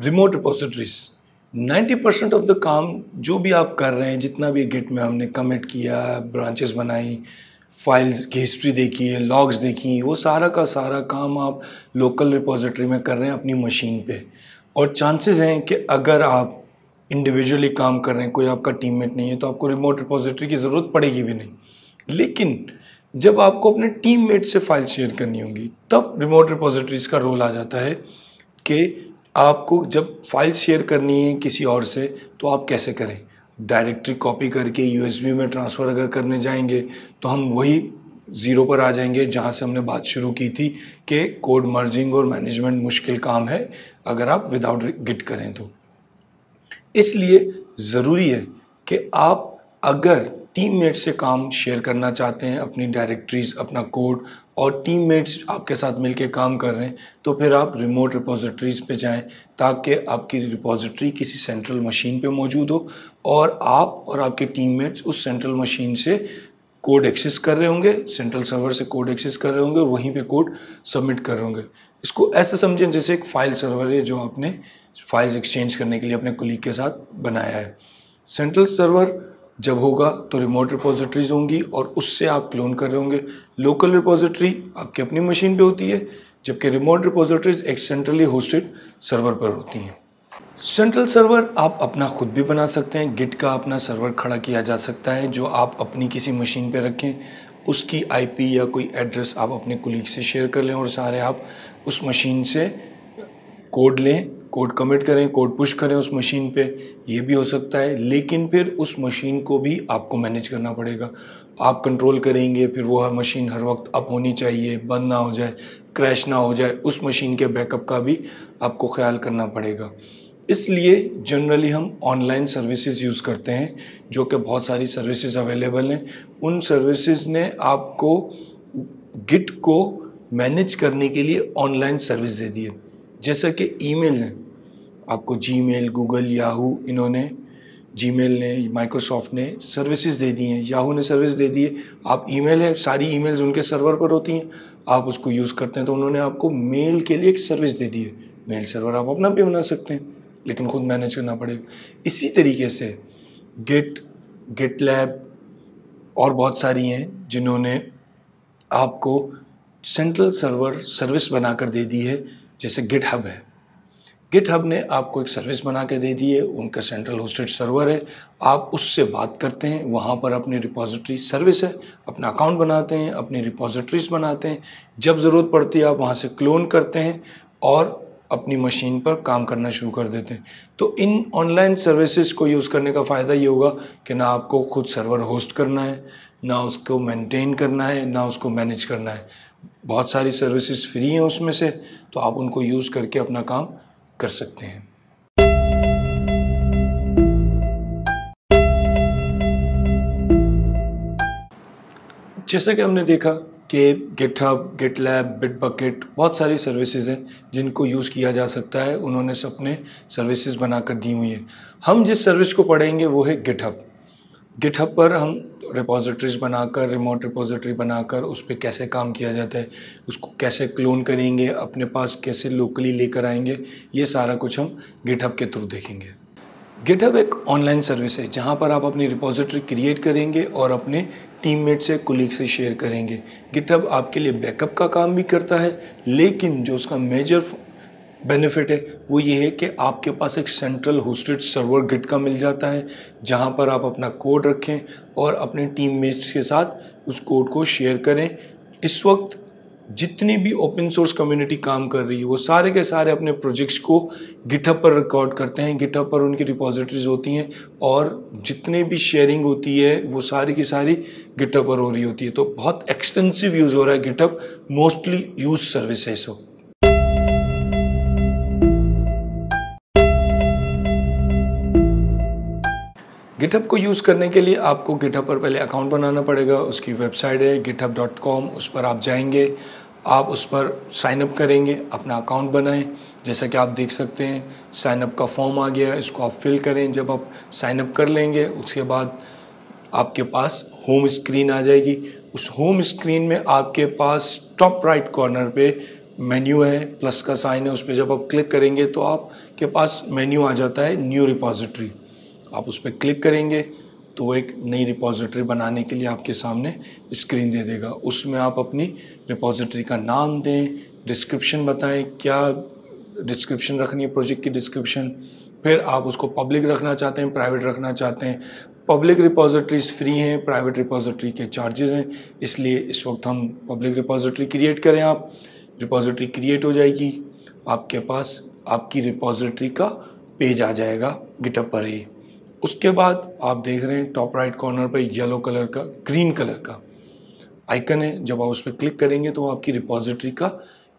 Remote repositories 90% of the काम जो भी आप कर रहे हैं, जितना भी गिट में हमने कमिट किया, ब्रांचेस बनाई, फाइल्स की हिस्ट्री देखी है, लॉग्स देखी, वो सारा का सारा काम आप लोकल रिपोजिटरी में कर रहे हैं अपनी मशीन पे। और चांसेस हैं कि अगर आप इंडिविजुअली काम कर रहे हैं, कोई आपका टीममेट नहीं है, तो आपको रिमोट रिपोजिटरी की ज़रूरत पड़ेगी भी नहीं। लेकिन जब आपको अपने टीममेट से फाइल शेयर करनी होगी, तब रिमोट रिपोजिटरीज का रोल आ जाता है कि आपको जब फाइल शेयर करनी है किसी और से, तो आप कैसे करें। डायरेक्टरी कॉपी करके यूएसबी में ट्रांसफ़र अगर करने जाएंगे तो हम वही ज़ीरो पर आ जाएंगे जहां से हमने बात शुरू की थी कि कोड मर्जिंग और मैनेजमेंट मुश्किल काम है अगर आप विदाउट गिट करें तो। इसलिए ज़रूरी है कि आप अगर टीममेट से काम शेयर करना चाहते हैं, अपनी डायरेक्टरीज, अपना कोड, और टीममेट्स आपके साथ मिलके काम कर रहे हैं, तो फिर आप रिमोट रिपोजिटरीज पे जाएं ताकि आपकी रिपोजिटरी किसी सेंट्रल मशीन पे मौजूद हो और आप और आपके टीममेट्स उस सेंट्रल मशीन से कोड एक्सेस कर रहे होंगे, सेंट्रल सर्वर से कोड एक्सेस कर रहे होंगे और वहीं पे कोड सबमिट कर रहे होंगे। इसको ऐसे समझें जैसे एक फाइल सर्वर है जो आपने फाइल्स एक्सचेंज करने के लिए अपने कुलीग के साथ बनाया है। सेंट्रल सर्वर जब होगा तो रिमोट रिपोजिटरीज होंगी और उससे आप क्लोन कर रहे होंगे। लोकल रिपोजिटरी आपकी अपनी मशीन पे होती है, जबकि रिमोट रिपोजिटरीज एक सेंट्रली होस्टेड सर्वर पर होती हैं। सेंट्रल सर्वर आप अपना खुद भी बना सकते हैं, गिट का अपना सर्वर खड़ा किया जा सकता है जो आप अपनी किसी मशीन पे रखें, उसकी आईपी या कोई एड्रेस आप अपने कुलीग से शेयर कर लें और सारे आप उस मशीन से कोड लें, कोड कमिट करें, कोड पुश करें उस मशीन पे। ये भी हो सकता है, लेकिन फिर उस मशीन को भी आपको मैनेज करना पड़ेगा। आप कंट्रोल करेंगे, फिर वो मशीन हर वक्त अप होनी चाहिए, बंद ना हो जाए, क्रैश ना हो जाए, उस मशीन के बैकअप का भी आपको ख्याल करना पड़ेगा। इसलिए जनरली हम ऑनलाइन सर्विसेज यूज़ करते हैं, जो कि बहुत सारी सर्विसेज अवेलेबल हैं। उन सर्विसेज ने आपको गिट को मैनेज करने के लिए ऑनलाइन सर्विस दे दी है। जैसा कि ईमेल है, आपको जीमेल, गूगल, याहू, इन्होंने जीमेल ने, माइक्रोसॉफ्ट ने सर्विसेज दे दी हैं, याहू ने सर्विस दे दी है। आप ईमेल है, सारी ईमेल्स उनके सर्वर पर होती हैं, आप उसको यूज़ करते हैं, तो उन्होंने आपको मेल के लिए एक सर्विस दे दी है। मेल सर्वर आप अपना भी बना सकते हैं, लेकिन खुद मैनेज करना पड़ेगा। इसी तरीके से गिट, गिटलैब और बहुत सारी हैं जिन्होंने आपको सेंट्रल सर्वर सर्विस बनाकर दे दी है। जैसे गिटहब है, गिटहब ने आपको एक सर्विस बना के दे दी है, उनका सेंट्रल होस्टेड सर्वर है, आप उससे बात करते हैं, वहाँ पर अपनी रिपोजिटरी सर्विस है, अपना अकाउंट बनाते हैं, अपनी रिपोजिटरीज बनाते हैं, जब ज़रूरत पड़ती है आप वहाँ से क्लोन करते हैं और अपनी मशीन पर काम करना शुरू कर देते हैं। तो इन ऑनलाइन सर्विसेज को यूज़ करने का फ़ायदा ये होगा कि ना आपको खुद सर्वर होस्ट करना है, ना उसको मेंटेन करना है, ना उसको मैनेज करना है। बहुत सारी सर्विसेज फ्री हैं उसमें से, तो आप उनको यूज़ करके अपना काम कर सकते हैं। जैसा कि हमने देखा कि गिटहब, गिटलैब, बिटबकेट बहुत सारी सर्विसेज हैं जिनको यूज़ किया जा सकता है, उन्होंने अपने सर्विसेज बनाकर दी हुई हैं। हम जिस सर्विस को पढ़ेंगे वो है गिटहब। गिटहब पर हम रिपोजिटरीज बनाकर, रिमोट रिपोजिटरी बनाकर उस पर कैसे काम किया जाता है, उसको कैसे क्लोन करेंगे, अपने पास कैसे लोकली लेकर आएंगे, ये सारा कुछ हम गिटहब के थ्रू देखेंगे। गिटहब एक ऑनलाइन सर्विस है जहाँ पर आप अपनी रिपोजिटरी क्रिएट करेंगे और अपने टीममेट से, कुलीग से शेयर करेंगे। गिटहब आपके लिए बैकअप का काम भी करता है, लेकिन जो उसका मेजर बेनिफिट है वो ये है कि आपके पास एक सेंट्रल होस्टेड सर्वर गिट का मिल जाता है, जहां पर आप अपना कोड रखें और अपने टीममेट्स के साथ उस कोड को शेयर करें। इस वक्त जितनी भी ओपन सोर्स कम्युनिटी काम कर रही है वो सारे के सारे अपने प्रोजेक्ट्स को गिटहब पर रिकॉर्ड करते हैं, गिटहब पर उनकी रिपोजिटरीज होती हैं और जितने भी शेयरिंग होती है वो सारी की सारी गिटहब पर हो रही होती है। तो बहुत एक्सटेंसिव यूज़ हो रहा है गिटहब, मोस्टली यूज सर्विस है इसको। गिटहब को यूज़ करने के लिए आपको गिटहब पर पहले अकाउंट बनाना पड़ेगा। उसकी वेबसाइट है github.com, उस पर आप जाएंगे, आप उस पर साइनअप करेंगे, अपना अकाउंट बनाएं। जैसा कि आप देख सकते हैं साइनअप का फॉर्म आ गया, इसको आप फिल करें। जब आप साइनअप कर लेंगे उसके बाद आपके पास होम स्क्रीन आ जाएगी। उस होम स्क्रीन में आपके पास टॉप राइट कॉर्नर पे मेन्यू है, प्लस का साइन है, उस पर जब आप क्लिक करेंगे तो आपके पास मेन्यू आ जाता है न्यू रिपॉजिटरी। आप उस पर क्लिक करेंगे तो वो एक नई रिपॉजिटरी बनाने के लिए आपके सामने स्क्रीन दे देगा। उसमें आप अपनी रिपॉजिटरी का नाम दें, डिस्क्रिप्शन बताएं, क्या डिस्क्रिप्शन रखनी है प्रोजेक्ट की डिस्क्रिप्शन, फिर आप उसको पब्लिक रखना चाहते हैं, प्राइवेट रखना चाहते हैं। पब्लिक रिपॉजिटरीज फ्री हैं, प्राइवेट रिपॉजिटरी के चार्जेस हैं, इसलिए इस वक्त हम पब्लिक रिपॉजिटरी क्रिएट करें। आप रिपॉजिटरी क्रिएट हो जाएगी, आपके पास आपकी रिपॉजिटरी का पेज आ जाएगा गिटहब पर ही। उसके बाद आप देख रहे हैं टॉप राइट कॉर्नर पर येलो कलर का, ग्रीन कलर का आइकन है। जब आप उस पर क्लिक करेंगे तो आपकी रिपॉजिटरी का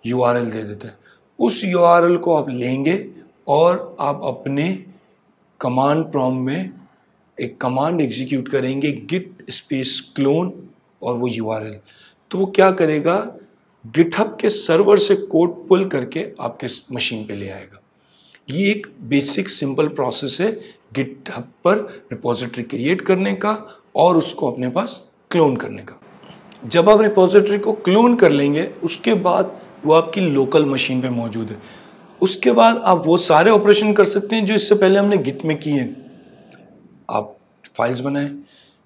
URL दे देता है। उस URL को आप लेंगे और आप अपने कमांड प्रॉम्प्ट में एक कमांड एग्जीक्यूट करेंगे, git स्पेस क्लोन और वो URL। तो वो क्या करेगा, गिटहब के सर्वर से कोड पुल करके आपके मशीन पे ले आएगा। ये एक बेसिक सिंपल प्रोसेस है गिटहब पर रिपॉजिटरी क्रिएट करने का और उसको अपने पास क्लोन करने का। जब आप रिपॉजिटरी को क्लोन कर लेंगे उसके बाद वो आपकी लोकल मशीन पे मौजूद है। उसके बाद आप वो सारे ऑपरेशन कर सकते हैं जो इससे पहले हमने गिट में किए। आप फाइल्स बनाएं,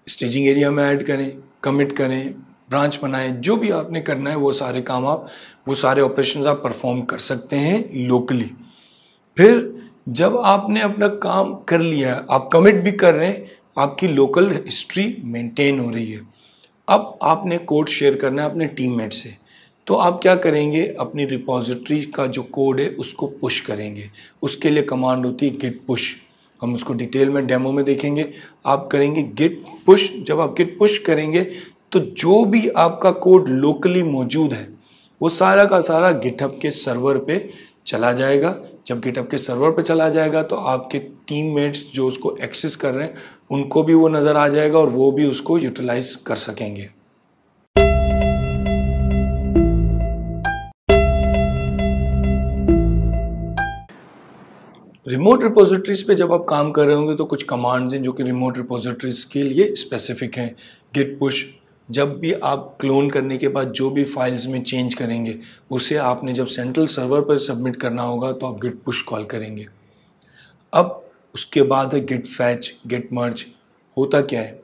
स्टेजिंग एरिया में ऐड करें, कमिट करें, ब्रांच बनाएं, जो भी आपने करना है वो सारे काम आप, वो सारे ऑपरेशंस आप परफॉर्म कर सकते हैं लोकली। फिर जब आपने अपना काम कर लिया, आप कमिट भी कर रहे हैं, आपकी लोकल हिस्ट्री मेंटेन हो रही है। अब आपने कोड शेयर करना है अपने टीममेट से, तो आप क्या करेंगे, अपनी रिपॉजिटरी का जो कोड है उसको पुश करेंगे। उसके लिए कमांड होती है गिट पुश, हम उसको डिटेल में डेमो में देखेंगे। आप करेंगे गिट पुश। जब आप गिट पुश करेंगे तो जो भी आपका कोड लोकली मौजूद है वो सारा का सारा गिटहब के सर्वर पे चला जाएगा। जब गिटहब के सर्वर पे चला जाएगा तो आपके टीममेट्स जो उसको एक्सेस कर रहे हैं उनको भी वो नज़र आ जाएगा और वो भी उसको यूटिलाइज कर सकेंगे। रिमोट रिपोजिटरीज पे जब आप काम कर रहे होंगे तो कुछ कमांड्स हैं जो कि रिमोट रिपोजिटरीज के लिए स्पेसिफिक हैं। गिट पुश, जब भी आप क्लोन करने के बाद जो भी फाइल्स में चेंज करेंगे उसे आपने जब सेंट्रल सर्वर पर सबमिट करना होगा तो आप गिट पुश कॉल करेंगे। अब उसके बाद है गिट फैच, गिट मर्ज। होता क्या है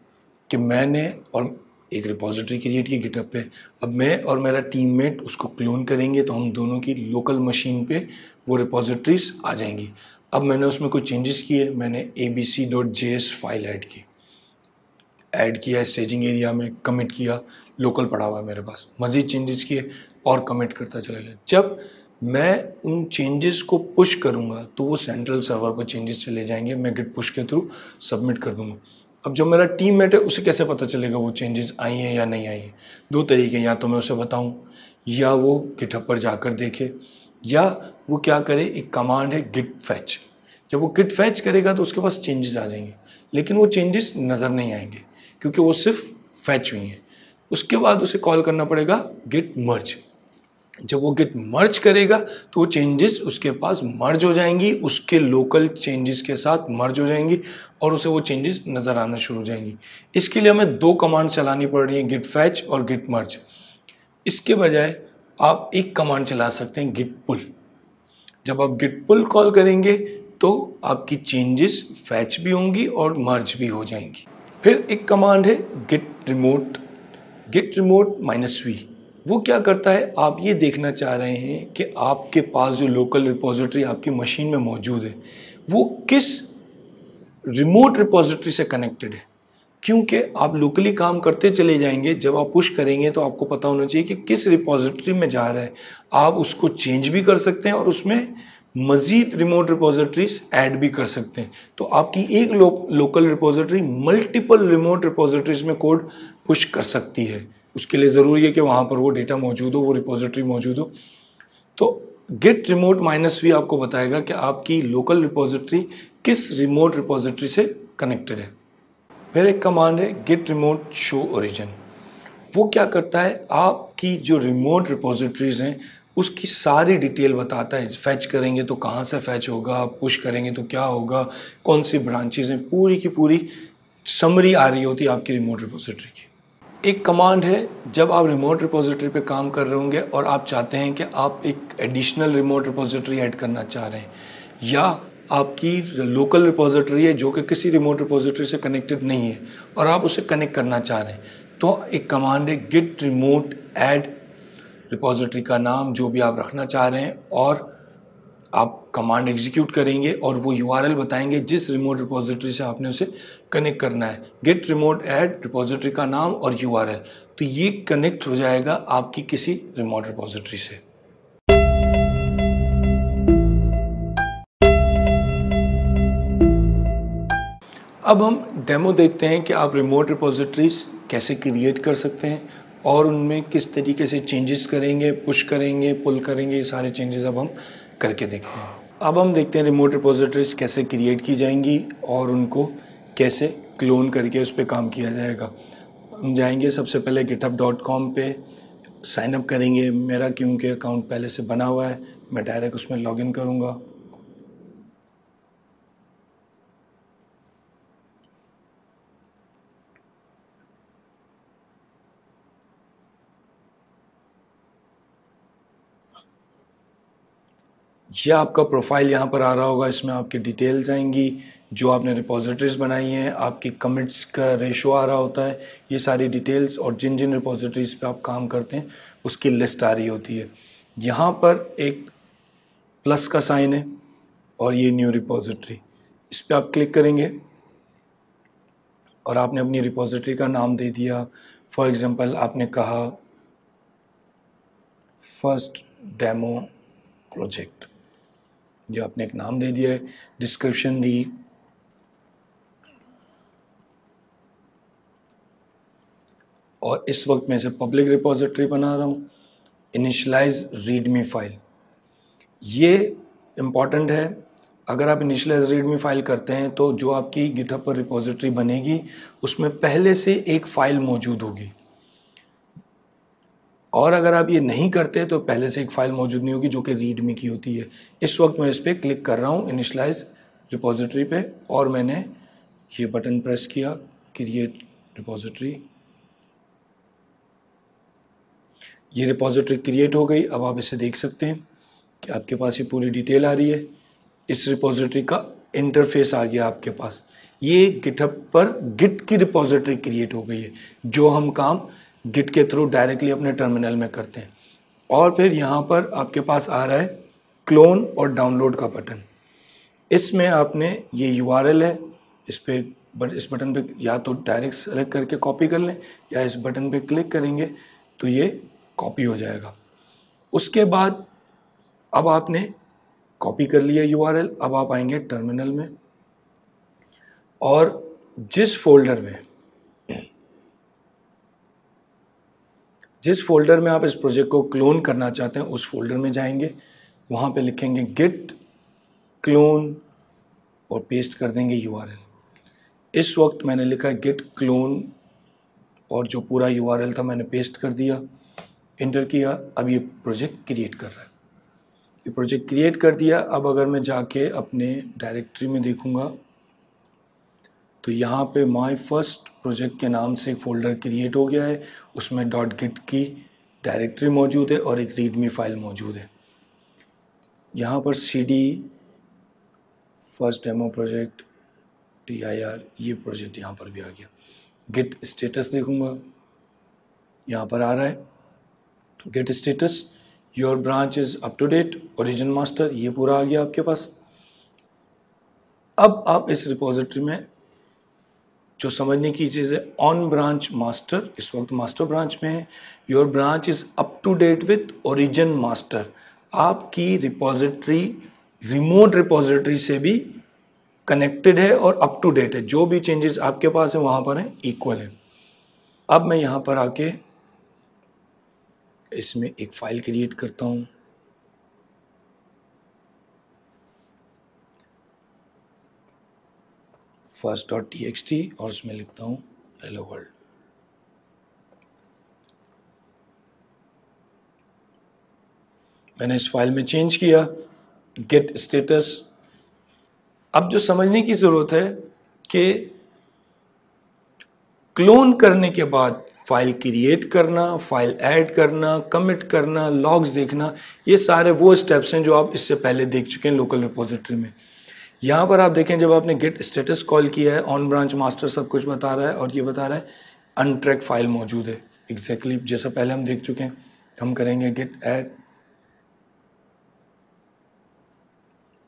कि मैंने और एक रिपॉजिटरी क्रिएट की गिटहब पे, अब मैं और मेरा टीममेट उसको क्लोन करेंगे तो हम दोनों की लोकल मशीन पे वो रिपॉजिटरीज आ जाएंगी। अब मैंने उसमें कुछ चेंजेस किए, मैंने abc.js फाइल ऐड किया स्टेजिंग एरिया में, कमिट किया, लोकल पड़ा हुआ है मेरे पास, मज़ीद चेंजेस किए और कमिट करता चला गया। जब मैं उन चेंजेस को पुश करूँगा तो वो सेंट्रल सर्वर पर चेंजेस चले जाएंगे, मैं गिट पुश के थ्रू सबमिट कर दूँगा। अब जो मेरा टीममेट है उसे कैसे पता चलेगा वो चेंजेस आई हैं या नहीं आई हैं? दो तरीके, या तो मैं उसे बताऊँ या वो गिटहब पर जाकर देखे, या वो क्या करे, एक कमांड है गिट फैच। जब वो गिट फैच करेगा तो उसके पास चेंजेस आ जाएंगे, लेकिन वो चेंजेस नज़र नहीं आएंगे क्योंकि वो सिर्फ फैच हुई हैं। उसके बाद उसे कॉल करना पड़ेगा गिट मर्ज। जब वो गिट मर्ज करेगा तो वो चेंजेस उसके पास मर्ज हो जाएंगी, उसके लोकल चेंजेस के साथ मर्ज हो जाएंगी और उसे वो चेंजेस नज़र आना शुरू हो जाएंगी। इसके लिए हमें दो कमांड चलानी पड़ रही है, गिट फैच और गिट मर्ज। इसके बजाय आप एक कमांड चला सकते हैं गिट पुल। जब आप गिट पुल कॉल करेंगे तो आपकी चेंजेस फैच भी होंगी और मर्ज भी हो जाएंगी। फिर एक कमांड है गिट रिमोट -v। वो क्या करता है, आप ये देखना चाह रहे हैं कि आपके पास जो लोकल रिपॉजिटरी आपकी मशीन में मौजूद है वो किस रिमोट रिपॉजिटरी से कनेक्टेड है। क्योंकि आप लोकली काम करते चले जाएंगे, जब आप पुश करेंगे तो आपको पता होना चाहिए कि किस रिपॉजिटरी में जा रहा है। आप उसको चेंज भी कर सकते हैं और उसमें मज़ीद रिमोट रिपॉजिटरीज ऐड भी कर सकते हैं। तो आपकी एक लोकल रिपॉजिटरी मल्टीपल रिमोट रिपॉजिटरीज में कोड पुश कर सकती है। उसके लिए ज़रूरी है कि वहाँ पर वो डेटा मौजूद हो, वो रिपॉजिटरी मौजूद हो। तो गिट रिमोट -v आपको बताएगा कि आपकी लोकल रिपॉजिटरी किस रिमोट रिपॉजिटरी से कनेक्टेड है। फिर एक कमांड है गिट रिमोट शो ओरिजिन। वो क्या करता है, आपकी जो रिमोट रिपॉजिटरीज हैं उसकी सारी डिटेल बताता है। फैच करेंगे तो कहाँ से फैच होगा, पुश करेंगे तो क्या होगा, कौन सी ब्रांचेज हैं, पूरी की पूरी समरी आ रही होती है आपकी रिमोट रिपॉजिटरी की। एक कमांड है जब आप रिमोट रिपोजिटरी पे काम कर रहे होंगे और आप चाहते हैं कि आप एक एडिशनल रिमोट रिपोजिटरी ऐड करना चाह रहे हैं, या आपकी लोकल रिपोजिटरी है जो कि किसी रिमोट रिपोजिटरी से कनेक्टेड नहीं है और आप उसे कनेक्ट करना चाह रहे हैं, तो एक कमांड है गिट रिमोट ऐड रिपोजिटरी का नाम जो भी आप रखना चाह रहे हैं, और आप कमांड एग्जीक्यूट करेंगे और वो यूआरएल बताएंगे जिस रिमोट रिपोजिटरी से आपने उसे कनेक्ट करना है। गेट रिमोट ऐड रिपोजिटरी का नाम और यूआरएल, तो ये कनेक्ट हो जाएगा आपकी किसी रिमोट रिपोजिटरी से। अब हम डेमो देखते हैं कि आप रिमोट रिपोजिटरीज कैसे क्रिएट कर सकते हैं और उनमें किस तरीके से चेंजेस करेंगे, पुश करेंगे, पुल करेंगे, ये सारे चेंजेस अब हम करके देखते हैं। अब हम देखते हैं रिमोट रिपोजिटरीज कैसे क्रिएट की जाएंगी और उनको कैसे क्लोन करके उस पर काम किया जाएगा। हम जाएंगे सबसे पहले github.com पे साइन अप करेंगे। मेरा क्योंकि अकाउंट पहले से बना हुआ है, मैं डायरेक्ट उसमें लॉगिन करूँगा। यह आपका प्रोफाइल यहाँ पर आ रहा होगा, इसमें आपकी डिटेल्स आएंगी जो आपने रिपोजिटरीज बनाई हैं, आपकी कमिट्स का रेशो आ रहा होता है, ये सारी डिटेल्स, और जिन जिन रिपोजिटरीज पे आप काम करते हैं उसकी लिस्ट आ रही होती है। यहाँ पर एक प्लस का साइन है और ये न्यू रिपोजिटरी, इस पर आप क्लिक करेंगे और आपने अपनी रिपोजिटरी का नाम दे दिया। फॉर एग्जांपल आपने कहा फर्स्ट डेमो प्रोजेक्ट, जो आपने एक नाम दे दिया है, डिस्क्रिप्शन दी, और इस वक्त मैं इसे पब्लिक रिपोजिटरी बना रहा हूँ। इनिशियलाइज रीडमी फाइल, ये इम्पॉर्टेंट है। अगर आप इनिशियलाइज रीडमी फाइल करते हैं तो जो आपकी गिटहब पर रिपोजिटरी बनेगी उसमें पहले से एक फाइल मौजूद होगी, और अगर आप ये नहीं करते तो पहले से एक फाइल मौजूद नहीं होगी जो कि रीडमी की होती है। इस वक्त मैं इस पर क्लिक कर रहा हूँ इनिशियलाइज रिपोजिटरी पे, और मैंने ये बटन प्रेस किया, क्रिएट रिपोजिटरी। ये रिपोजिटरी क्रिएट हो गई। अब आप इसे देख सकते हैं कि आपके पास ये पूरी डिटेल आ रही है। इस रिपोजिटरी का इंटरफेस आ गया आपके पास। ये गिटहब पर गिट की रिपोजिटरी क्रिएट हो गई है, जो हम काम गिट के थ्रू डायरेक्टली अपने टर्मिनल में करते हैं। और फिर यहाँ पर आपके पास आ रहा है क्लोन और डाउनलोड का बटन। इसमें आपने ये यूआरएल है, इस बटन पे या तो डायरेक्ट सेलेक्ट करके कॉपी कर लें, या इस बटन पे क्लिक करेंगे तो ये कॉपी हो जाएगा। उसके बाद अब आपने कॉपी कर लिया यूआरएल। अब आप आएंगे टर्मिनल में, और जिस फोल्डर में आप इस प्रोजेक्ट को क्लोन करना चाहते हैं उस फोल्डर में जाएंगे, वहाँ पे लिखेंगे गिट क्लोन और पेस्ट कर देंगे यूआरएल। इस वक्त मैंने लिखा गिट क्लोन और जो पूरा यूआरएल था मैंने पेस्ट कर दिया, इंटर किया। अब ये प्रोजेक्ट क्रिएट कर रहा है। ये प्रोजेक्ट क्रिएट कर दिया। अब अगर मैं जाके अपने डायरेक्टरी में देखूँगा तो यहाँ पे माय फर्स्ट प्रोजेक्ट के नाम से एक फ़ोल्डर क्रिएट हो गया है, उसमें .git की डायरेक्टरी मौजूद है और एक रीडमी फाइल मौजूद है। यहाँ पर cd first demo project dir, ये प्रोजेक्ट यहाँ पर भी आ गया। गिट स्टेटस देखूँगा, यहाँ पर आ रहा है git status your branch is up to date, origin master, ये पूरा आ गया आपके पास। अब आप इस रिपोजिटरी में जो समझने की चीज़ है, ऑन ब्रांच मास्टर, इस वक्त मास्टर ब्रांच में है। Your branch is up to date with origin master, आपकी रिपोजिटरी रिमोट रिपोजिटरी से भी कनेक्टेड है और अप टू डेट है। जो भी चेंजेस आपके पास है वहाँ पर है, इक्वल है। अब मैं यहाँ पर आके इसमें एक फाइल क्रिएट करता हूँ। first.txt और उसमें लिखता हूँ हेलो वर्ल्ड। मैंने इस फाइल में चेंज किया गेट स्टेटस। अब जो समझने की ज़रूरत है कि क्लोन करने के बाद फाइल क्रिएट करना, फाइल ऐड करना, कमिट करना, लॉग्स देखना, ये सारे वो स्टेप्स हैं जो आप इससे पहले देख चुके हैं लोकल रिपोजिटरी में। यहाँ पर आप देखें जब आपने गेट स्टेटस कॉल किया है, ऑन ब्रांच मास्टर सब कुछ बता रहा है और ये बता रहा है अनट्रैक फाइल मौजूद है, एग्जैक्टली जैसा पहले हम देख चुके हैं। हम करेंगे git add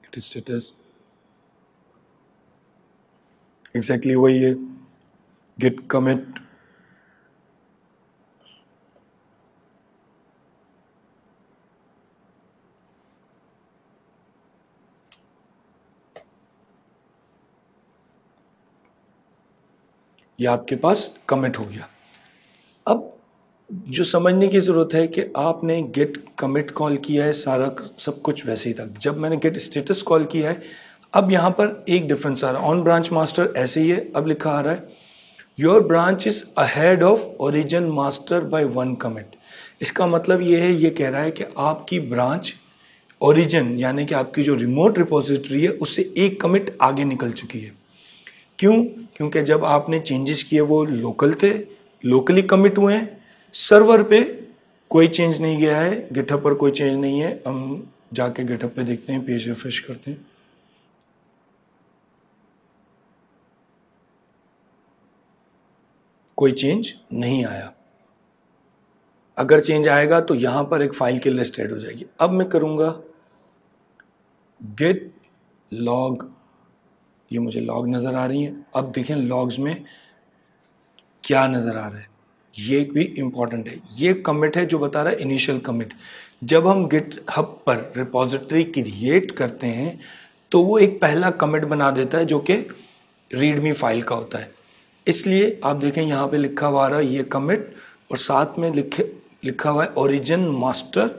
git status, exactly वही है, गेट कमिट, ये आपके पास कमिट हो गया। अब जो समझने की ज़रूरत है कि आपने गेट कमिट कॉल किया है, सारा सब कुछ वैसे ही था। जब मैंने गेट स्टेटस कॉल किया है, अब यहाँ पर एक डिफरेंस आ रहा है। ऑन ब्रांच मास्टर ऐसे ही है, अब लिखा आ रहा है your branch is ahead of origin master bye 1 commit. इसका मतलब ये है, ये कह रहा है कि आपकी ब्रांच ओरिजिन यानी कि आपकी जो रिमोट रिपोजिटरी है उससे एक कमिट आगे निकल चुकी है। क्यों? क्योंकि जब आपने चेंजेस किए वो लोकल थे, लोकली कमिट हुए हैं, सर्वर पे कोई चेंज नहीं गया है, गिटहब पर कोई चेंज नहीं है। हम जाके गिटहब पे देखते हैं, पेज रिफ्रेश करते हैं, कोई चेंज नहीं आया। अगर चेंज आएगा तो यहां पर एक फाइल की लिस्ट ऐड हो जाएगी। अब मैं करूंगा गेट लॉग, ये मुझे लॉग नजर आ रही है। अब देखें लॉग्स में क्या नजर आ रहा है, ये भी इंपॉर्टेंट है। ये कमिट है जो बता रहा है इनिशियल कमिट। जब हम गिटहब पर रिपोजिटरी क्रिएट करते हैं तो वो एक पहला कमिट बना देता है जो कि रीडमी फाइल का होता है। इसलिए आप देखें यहाँ पे लिखा हुआ रहा है ये कमिट, और साथ में लिखा हुआ है ओरिजिन मास्टर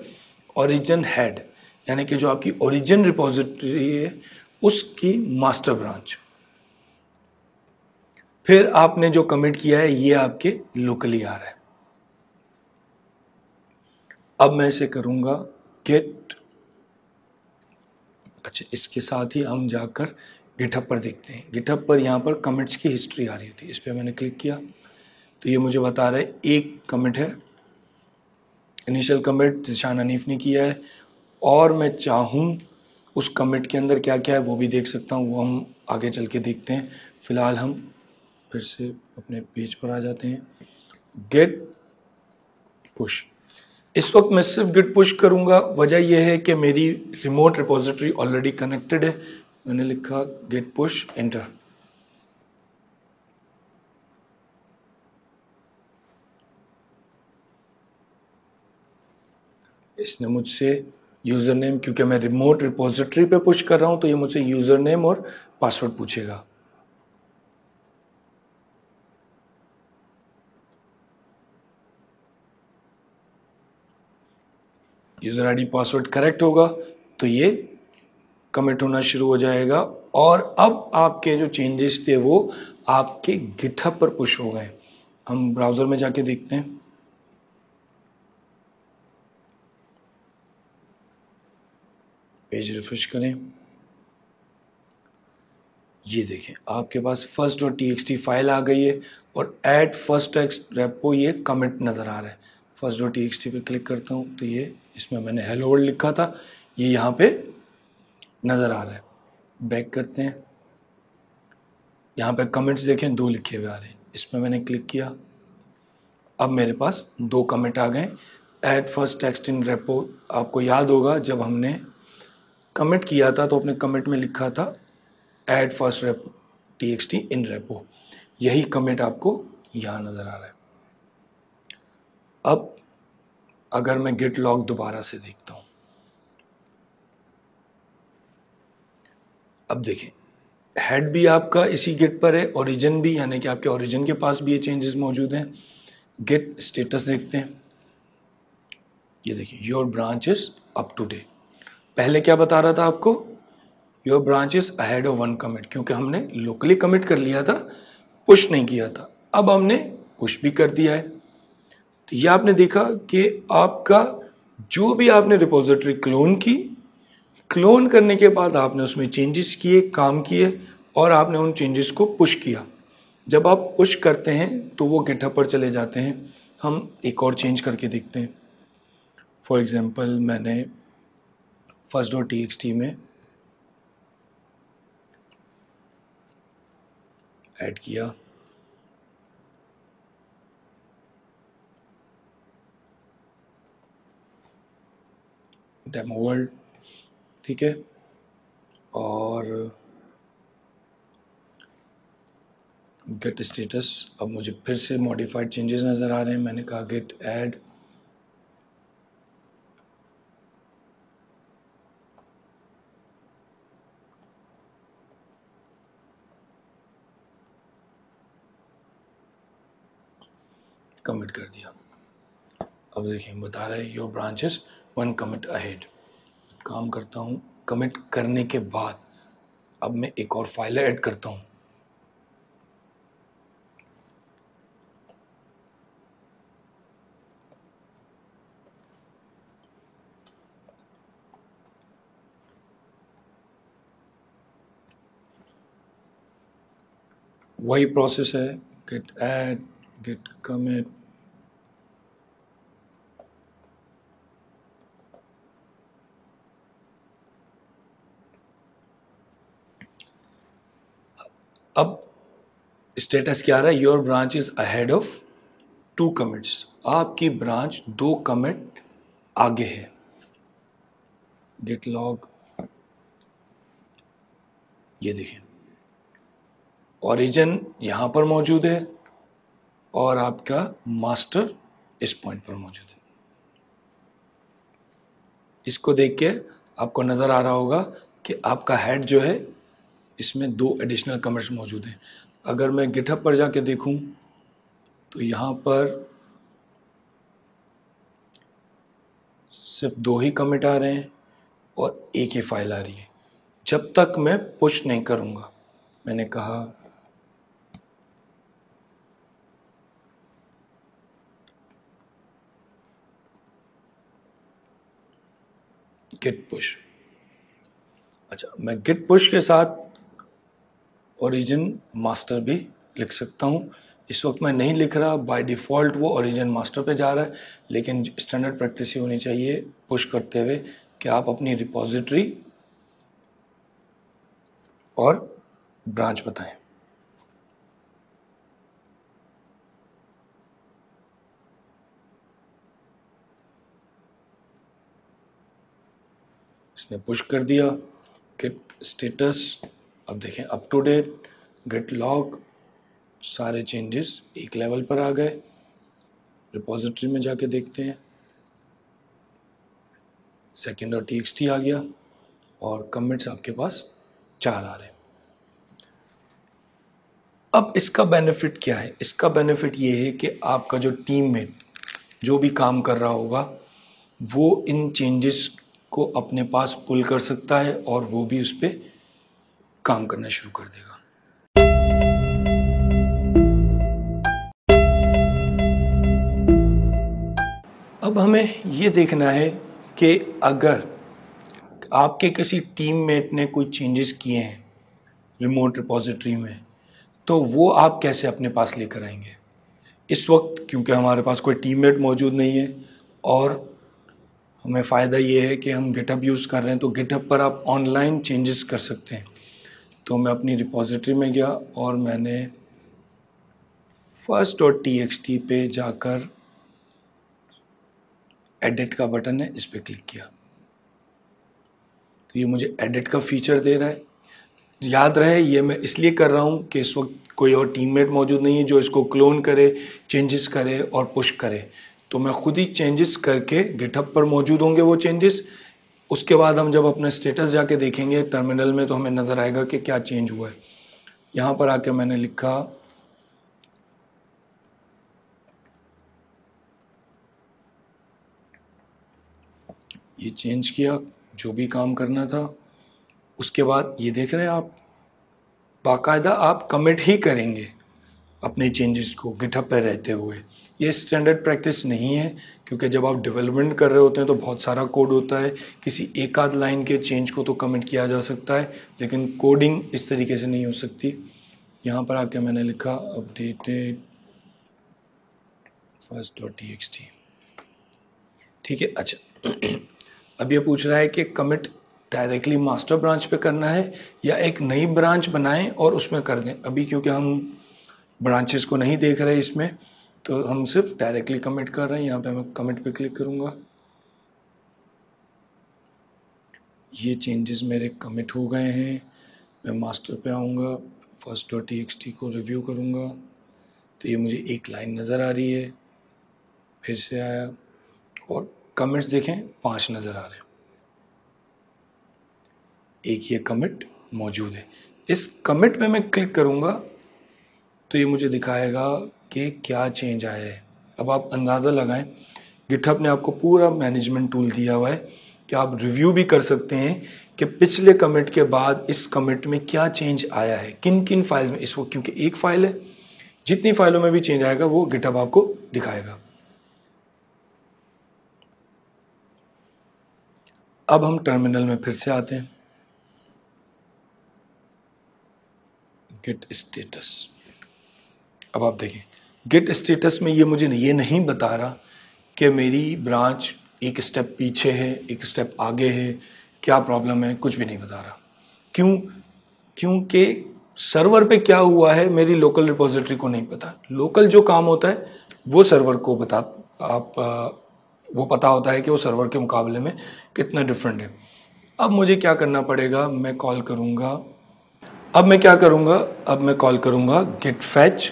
ओरिजिन हेड, यानी कि जो आपकी ओरिजिन रिपोजिटरी है उसकी मास्टर ब्रांच। फिर आपने जो कमिट किया है ये आपके लोकली आ रहा है। अब मैं इसे करूंगा गेट, अच्छा इसके साथ ही हम जाकर गिटहब पर देखते हैं। गिटहब पर यहाँ पर कमिट्स की हिस्ट्री आ रही थी, इस पर मैंने क्लिक किया तो ये मुझे बता रहा है एक कमिट है, इनिशियल कमिट जिशान हनीफ ने किया है, और मैं चाहूँ उस कमिट के अंदर क्या क्या है वो भी देख सकता हूँ, वो हम आगे चल के देखते हैं। फिलहाल हम फिर से अपने पेज पर आ जाते हैं। गेट पुश, इस वक्त मैं सिर्फ गेट पुश करूंगा, वजह यह है कि मेरी रिमोट रिपोजिटरी ऑलरेडी कनेक्टेड है। मैंने लिखा गेट पुश, एंटर। इसने मुझसे यूज़र नेम, क्योंकि मैं रिमोट रिपोजिटरी पे पुश कर रहा हूं तो ये मुझसे यूज़र नेम और पासवर्ड पूछेगा। यूज़र आईडी पासवर्ड करेक्ट होगा तो ये कमिट होना शुरू हो जाएगा, और अब आपके जो चेंजेस थे वो आपके गिटहब पर पुश हो गए। हम ब्राउज़र में जाके देखते हैं। पेज रिफ्रेश करें, ये देखें आपके पास first.txt फाइल आ गई है और ऐड फर्स्ट टेक्स्ट रेपो ये कमिट नज़र आ रहा है। first.txt पे क्लिक करता हूँ तो ये इसमें मैंने हेलो वर्ल्ड लिखा था, ये यहाँ पे नज़र आ रहा है। बैक करते हैं, यहाँ पे कमिट्स देखें 2 लिखे हुए आ रहे हैं, इसमें मैंने क्लिक किया। अब मेरे पास 2 कमिट आ गए। Add first text in repo, आपको याद होगा जब हमने कमिट किया था तो अपने कमिट में लिखा था add first repo txt in repo, यही कमिट आपको यहाँ नज़र आ रहा है। अब अगर मैं गिट लॉग दोबारा से देखता हूँ, अब देखें हेड भी आपका इसी गिट पर है, ओरिजिन भी, यानी कि आपके ओरिजिन के पास भी ये चेंजेस मौजूद हैं। गिट स्टेटस देखते हैं, ये देखिए your branch is up to date. पहले क्या बता रहा था आपको, your branch is ahead of 1 commit, क्योंकि हमने लोकली कमिट कर लिया था, पुश नहीं किया था। अब हमने पुश भी कर दिया है, तो ये आपने देखा कि आपका जो भी आपने रिपोजिटरी क्लोन की, क्लोन करने के बाद आपने उसमें चेंजेस किए, काम किए, और आपने उन चेंजेस को पुश किया। जब आप पुश करते हैं तो वो गिटहब पर चले जाते हैं। हम एक और चेंज करके देखते हैं। फॉर एग्जांपल मैंने first.txt में ऐड किया, डेमो वर्ल्ड, ठीक है, और गेट स्टेटस। अब मुझे फिर से मॉडिफाइड चेंजेस नज़र आ रहे हैं। मैंने कहा गेट ऐड, कमिट कर दिया। अब देखिए बता रहा है योर ब्रांचेस 1 कमिट अहेड। काम करता हूँ, कमिट करने के बाद अब मैं एक और फाइल ऐड करता हूँ। वही प्रोसेस है, गेट ऐड, गेट कमिट, अब स्टेटस क्या आ रहा है, your branch is ahead of 2 commits. आपकी ब्रांच 2 कमिट आगे है। गेट लॉग, ये देखिए ओरिजिन यहां पर मौजूद है और आपका मास्टर इस पॉइंट पर मौजूद है। इसको देख के आपको नजर आ रहा होगा कि आपका हेड जो है इसमें 2 एडिशनल कमिट्स मौजूद हैं। अगर मैं गिटहब पर जाके देखूं तो यहाँ पर सिर्फ 2 ही कमिट आ रहे हैं और एक ही फाइल आ रही है। जब तक मैं पुश नहीं करूँगा, मैंने कहा गिट पुश। अच्छा, मैं गिट पुश के साथ ओरिजिन मास्टर भी लिख सकता हूँ। इस वक्त मैं नहीं लिख रहा, बाय डिफ़ॉल्ट वो ओरिजिन मास्टर पे जा रहा है, लेकिन स्टैंडर्ड प्रैक्टिस ये होनी चाहिए पुश करते हुए कि आप अपनी रिपॉजिटरी और ब्रांच बताएं। इसने पुश कर दिया। गेट स्टेटस, अब देखें up to date. Git log, सारे चेंजेस एक लेवल पर आ गए। रिपॉजिटरी में जाके देखते हैं, second.txt आ गया और कमिट्स आपके पास 4 आ रहे हैं। अब इसका बेनिफिट क्या है? इसका बेनिफिट ये है कि आपका जो टीममेट जो भी काम कर रहा होगा वो इन चेंजेस को अपने पास पुल कर सकता है और वो भी उस पर काम करना शुरू कर देगा। अब हमें ये देखना है कि अगर आपके किसी टीममेट ने कोई चेंजेस किए हैं रिमोट रिपॉजिटरी में, तो वो आप कैसे अपने पास लेकर आएंगे। इस वक्त क्योंकि हमारे पास कोई टीममेट मौजूद नहीं है और हमें फ़ायदा ये है कि हम गिटहब यूज़ कर रहे हैं, तो गिटहब पर आप ऑनलाइन चेंजेस कर सकते हैं। तो मैं अपनी रिपॉजिटरी में गया और मैंने first.txt पे जाकर एडिट का बटन है, इस पर क्लिक किया तो ये मुझे एडिट का फीचर दे रहा है। याद रहे ये मैं इसलिए कर रहा हूँ कि इस वक्त कोई और टीममेट मौजूद नहीं है जो इसको क्लोन करे, चेंजेस करे और पुश करे। तो मैं खुद ही चेंजेस करके गिटहब पर मौजूद होंगे वो चेंजेस। उसके बाद हम जब अपना स्टेटस जाके देखेंगे टर्मिनल में तो हमें नज़र आएगा कि क्या चेंज हुआ है। यहाँ पर आके मैंने लिखा ये चेंज किया जो भी काम करना था। उसके बाद ये देख रहे हैं आप, बाकायदा आप कमिट ही करेंगे अपने चेंजेस को गिटहब पर रहते हुए। ये स्टैंडर्ड प्रैक्टिस नहीं है क्योंकि जब आप डेवलपमेंट कर रहे होते हैं तो बहुत सारा कोड होता है। किसी एक आध लाइन के चेंज को तो कमिट किया जा सकता है लेकिन कोडिंग इस तरीके से नहीं हो सकती। यहाँ पर आके मैंने लिखा अपडेटेड first.txt, ठीक है। अच्छा अब ये पूछ रहा है कि कमिट डायरेक्टली मास्टर ब्रांच पे करना है या एक नई ब्रांच बनाएं और उसमें कर दें। अभी क्योंकि हम ब्रांचेस को नहीं देख रहे इसमें, तो हम सिर्फ डायरेक्टली कमिट कर रहे हैं। यहाँ पे मैं कमिट पे क्लिक करूँगा, ये चेंजेस मेरे कमिट हो गए हैं। मैं मास्टर पे आऊँगा, first.txt को रिव्यू करूँगा तो ये मुझे एक लाइन नज़र आ रही है। फिर से आया और कमिट्स देखें 5 नज़र आ रहे हैं, एक ये कमिट मौजूद है। इस कमिट में मैं क्लिक करूँगा तो ये मुझे दिखाएगा कि क्या चेंज आया है। अब आप अंदाज़ा लगाएं, गिटहब ने आपको पूरा मैनेजमेंट टूल दिया हुआ है कि आप रिव्यू भी कर सकते हैं कि पिछले कमिट के बाद इस कमिट में क्या चेंज आया है, किन किन फाइल में। इस वक्त क्योंकि एक फाइल है, जितनी फाइलों में भी चेंज आएगा वो गिटहब आपको दिखाएगा। अब हम टर्मिनल में फिर से आते हैं, गेट स्टेटस। अब आप देखें गेट स्टेटस में ये मुझे ये नहीं बता रहा कि मेरी ब्रांच एक स्टेप पीछे है, एक स्टेप आगे है, क्या प्रॉब्लम है, कुछ भी नहीं बता रहा। क्यों? क्योंकि सर्वर पे क्या हुआ है मेरी लोकल रिपोजिटरी को नहीं पता। लोकल जो काम होता है वो सर्वर को वो पता होता है कि वो सर्वर के मुकाबले में कितना डिफरेंट है। अब मुझे क्या करना पड़ेगा, मैं कॉल करूँगा, अब मैं क्या करूँगा, अब मैं कॉल करूँगा गेट फैच।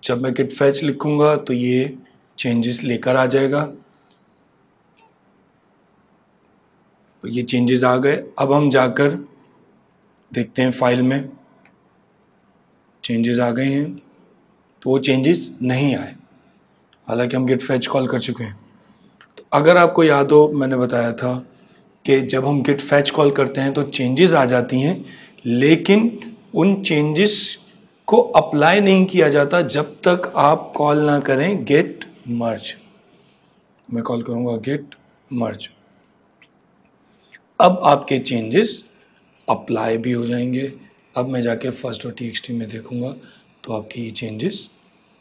जब मैं गेट फैच लिखूँगा तो ये चेंजेस लेकर आ जाएगा। तो ये चेंजेस आ गए। अब हम जाकर देखते हैं फाइल में चेंजेस आ गए हैं, तो वो चेंजेस नहीं आए, हालांकि हम गेट फैच कॉल कर चुके हैं। तो अगर आपको याद हो, मैंने बताया था कि जब हम गेट फैच कॉल करते हैं तो चेंजेस आ जाती हैं, लेकिन उन चेंजेस को अप्लाई नहीं किया जाता जब तक आप कॉल ना करें गेट मर्ज। मैं कॉल करूंगा गेट मर्ज। अब आपके चेंजेस अप्लाई भी हो जाएंगे। अब मैं जाके first.txt में देखूंगा तो आपके ये चेंजेस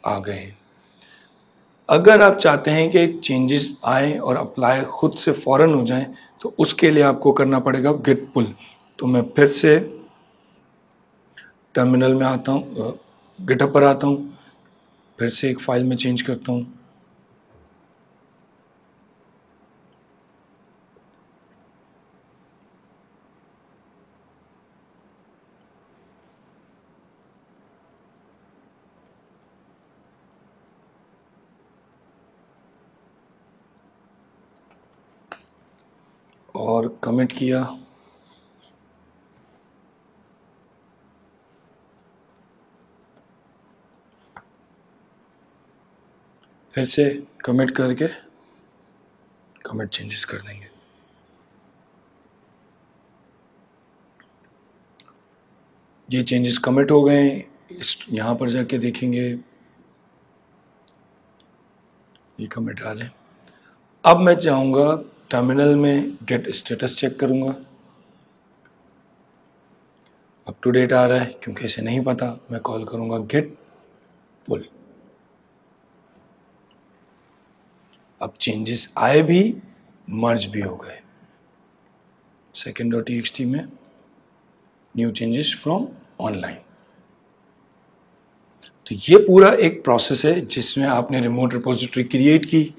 आ गए हैं। अगर आप चाहते हैं कि चेंजेस आए और अप्लाई खुद से फ़ौरन हो जाएं, तो उसके लिए आपको करना पड़ेगा गेट पुल। तो मैं फिर से टर्मिनल में आता हूँ, गिटहब पर आता हूँ, फिर से एक फाइल में चेंज करता हूँ। और कमिट किया, फिर से कमिट करके कमिट चेंजेस कर देंगे। ये चेंजेस कमिट हो गए। यहाँ पर जाके देखेंगे ये कमिट आ रहे हैं। अब मैं चाहूँगा टर्मिनल में गेट स्टेटस चेक करूँगा, अप टू डेट आ रहा है। क्योंकि इसे नहीं पता, मैं कॉल करूँगा गेट पुल। अब चेंजेस आए भी, मर्ज भी हो गए। second.txt में न्यू चेंजेस फ्रॉम ऑनलाइन। तो ये पूरा एक प्रोसेस है जिसमें आपने रिमोट रिपोजिटरी क्रिएट की,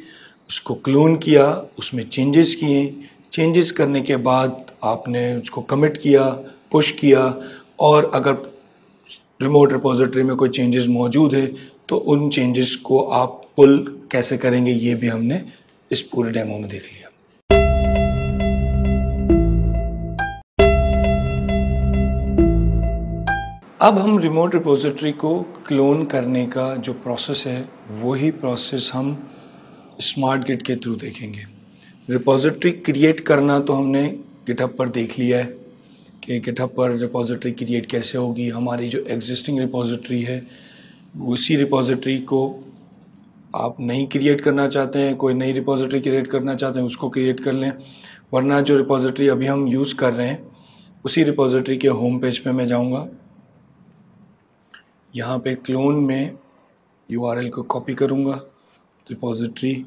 उसको क्लोन किया, उसमें चेंजेस किए, चेंजेस करने के बाद आपने उसको कमिट किया, पुश किया, और अगर रिमोट रिपोजिटरी में कोई चेंजेस मौजूद है तो उन चेंजेस को आप पुल कैसे करेंगे ये भी हमने इस पूरे डेमो में देख लिया। अब हम रिमोट रिपोजिटरी को क्लोन करने का जो प्रोसेस है वही प्रोसेस हम स्मार्ट गिट के थ्रू देखेंगे। रिपोजिटरी क्रिएट करना तो हमने गिटहब पर देख लिया है कि गिटहब पर रिपोजिटरी क्रिएट कैसे होगी। हमारी जो एग्जिस्टिंग रिपोजिटरी है उसी रिपोजिटरी को आप नहीं क्रिएट करना चाहते हैं, कोई नई रिपोजिटरी क्रिएट करना चाहते हैं, उसको क्रिएट कर लें। वरना जो रिपोजिटरी अभी हम यूज़ कर रहे हैं उसी रिपोजिटरी के होम पेज पे मैं जाऊंगा, यहाँ पे क्लोन में URL को कॉपी करूँगा, रिपोजिटरी,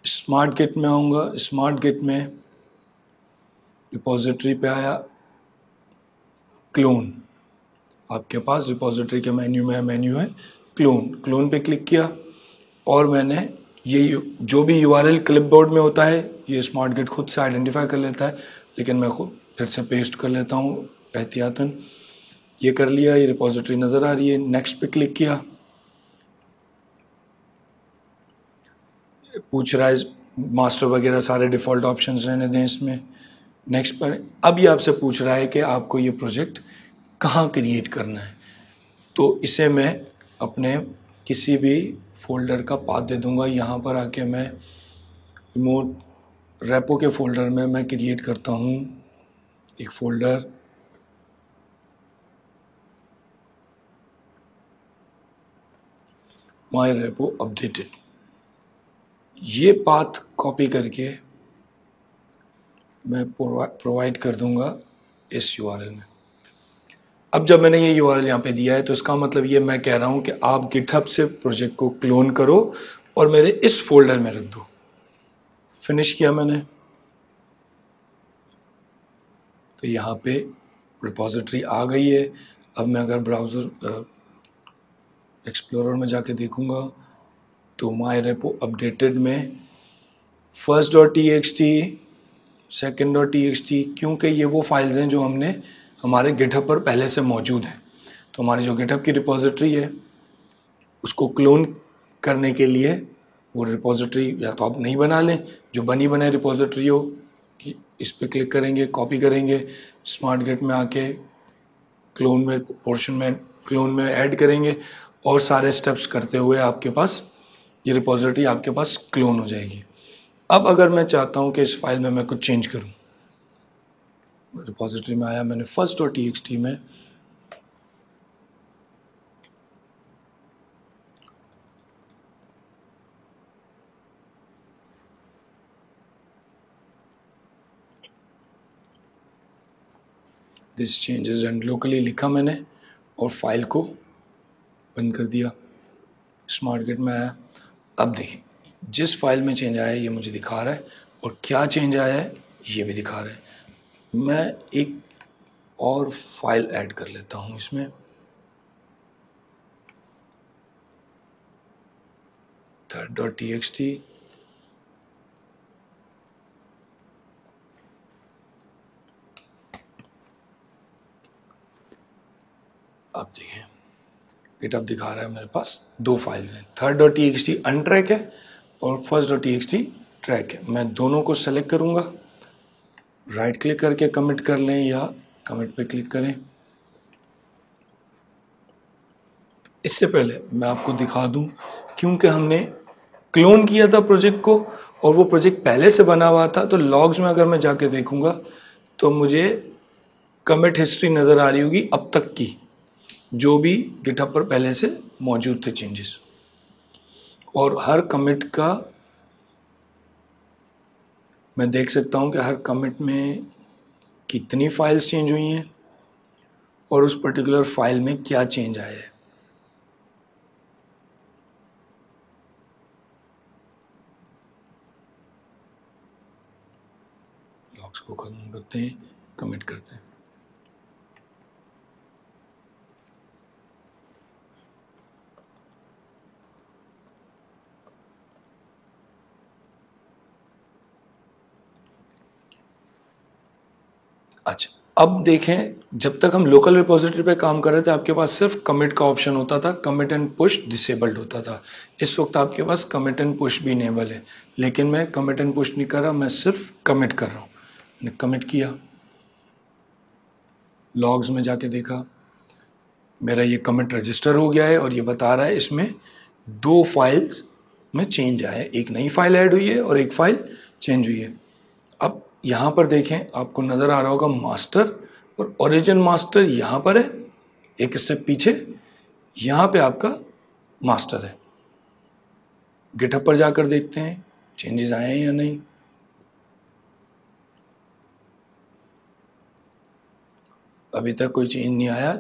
स्मार्ट गिट में आऊँगा, स्मार्ट गिट में रिपोजिटरी पे आया, क्लोन, आपके पास रिपोजिटरी के मेन्यू है क्लोन पे क्लिक किया और मैंने ये जो भी URL क्लिपबोर्ड में होता है ये स्मार्ट गिट खुद से आइडेंटिफाई कर लेता है, लेकिन मैं खुद फिर से पेस्ट कर लेता हूँ एहतियातन। ये कर लिया, ये रिपोजिटरी नज़र आ रही है, नेक्स्ट पे क्लिक किया, पूछ रहा है मास्टर वगैरह सारे डिफ़ॉल्ट ऑप्शंस रहने दें इसमें, नेक्स्ट पर। अब ये आपसे पूछ रहा है कि आपको ये प्रोजेक्ट कहाँ क्रिएट करना है, तो इसे मैं अपने किसी भी फोल्डर का पाथ दे दूंगा। यहाँ पर आके मैं रिमोट रेपो के फोल्डर में मैं क्रिएट करता हूँ एक फोल्डर, माई रेपो अपडेटेड। ये पाथ कॉपी करके मैं प्रोवाइड कर दूंगा इस URL में। अब जब मैंने ये URL यहाँ पे दिया है तो इसका मतलब ये मैं कह रहा हूँ कि आप गिटहब से प्रोजेक्ट को क्लोन करो और मेरे इस फोल्डर में रख दो। फिनिश किया मैंने, तो यहाँ पे रिपोजिटरी आ गई है। अब मैं अगर ब्राउज़र एक्सप्लोरर में जाके देखूँगा तो माई रेपो अपडेटेड में first.txt, second.txt, क्योंकि ये वो फाइल्स हैं जो हमने हमारे गिटहब पर पहले से मौजूद हैं। तो हमारी जो गिटहब की रिपोजिटरी है उसको क्लोन करने के लिए वो रिपोजिटरी या तो आप नहीं बना लें, जो बनी बनाई रिपोजिटरी हो कि इस पर क्लिक करेंगे, कॉपी करेंगे, स्मार्ट गिट में आके क्लोन में पोर्शन में क्लोन में ऐड करेंगे और सारे स्टेप्स करते हुए आपके पास ये रिपोजिटरी आपके पास क्लोन हो जाएगी। अब अगर मैं चाहता हूँ कि इस फाइल में मैं कुछ चेंज करूँ, रिपोजिटरी में आया, मैंने first.txt में दिस चेंजेस एंड लोकली लिखा मैंने और फाइल को बंद कर दिया। स्मार्ट गिट में आया, अब देखिए जिस फाइल में चेंज आया है ये मुझे दिखा रहा है और क्या चेंज आया है ये भी दिखा रहा है। मैं एक और फाइल ऐड कर लेता हूँ इसमें, third.txt, अब देखिए गिटहब दिखा रहा है मेरे पास दो फाइल्स हैं, third.txt अनट्रैक है और first.txt ट्रैक है। मैं दोनों को सेलेक्ट करूंगा, राइट क्लिक करके कमिट कर लें या कमिट पे क्लिक करें। इससे पहले मैं आपको दिखा दूं, क्योंकि हमने क्लोन किया था प्रोजेक्ट को और वो प्रोजेक्ट पहले से बना हुआ था, तो लॉग्स में अगर मैं जाके देखूंगा तो मुझे कमिट हिस्ट्री नज़र आ रही होगी अब तक की, जो भी गिटहब पर पहले से मौजूद थे चेंजेस। और हर कमिट का मैं देख सकता हूं कि हर कमिट में कितनी फाइल्स चेंज हुई हैं और उस पर्टिकुलर फाइल में क्या चेंज आया है। लॉग्स को खत्म करते हैं, कमिट करते हैं। अच्छा, अब देखें, जब तक हम लोकल रिपोजिटरी पे काम कर रहे थे आपके पास सिर्फ कमिट का ऑप्शन होता था, कमिट एंड पुश डिसेबल्ड होता था। इस वक्त आपके पास कमिट एंड पुश भी इनेबल है, लेकिन मैं कमिट एंड पुश नहीं कर रहा, मैं सिर्फ कमिट कर रहा हूँ। मैंने कमिट किया, लॉग्स में जाके देखा मेरा ये कमिट रजिस्टर हो गया है और ये बता रहा है इसमें दो फाइल्स में चेंज आया है, एक नई फाइल ऐड हुई है और एक फाइल चेंज हुई है। अब यहाँ पर देखें, आपको नज़र आ रहा होगा मास्टर और ओरिजिन मास्टर यहाँ पर है, एक स्टेप पीछे यहाँ पे आपका मास्टर है। गिटहब पर जाकर देखते हैं चेंजेस आए हैं या नहीं। अभी तक कोई चेंज नहीं आया,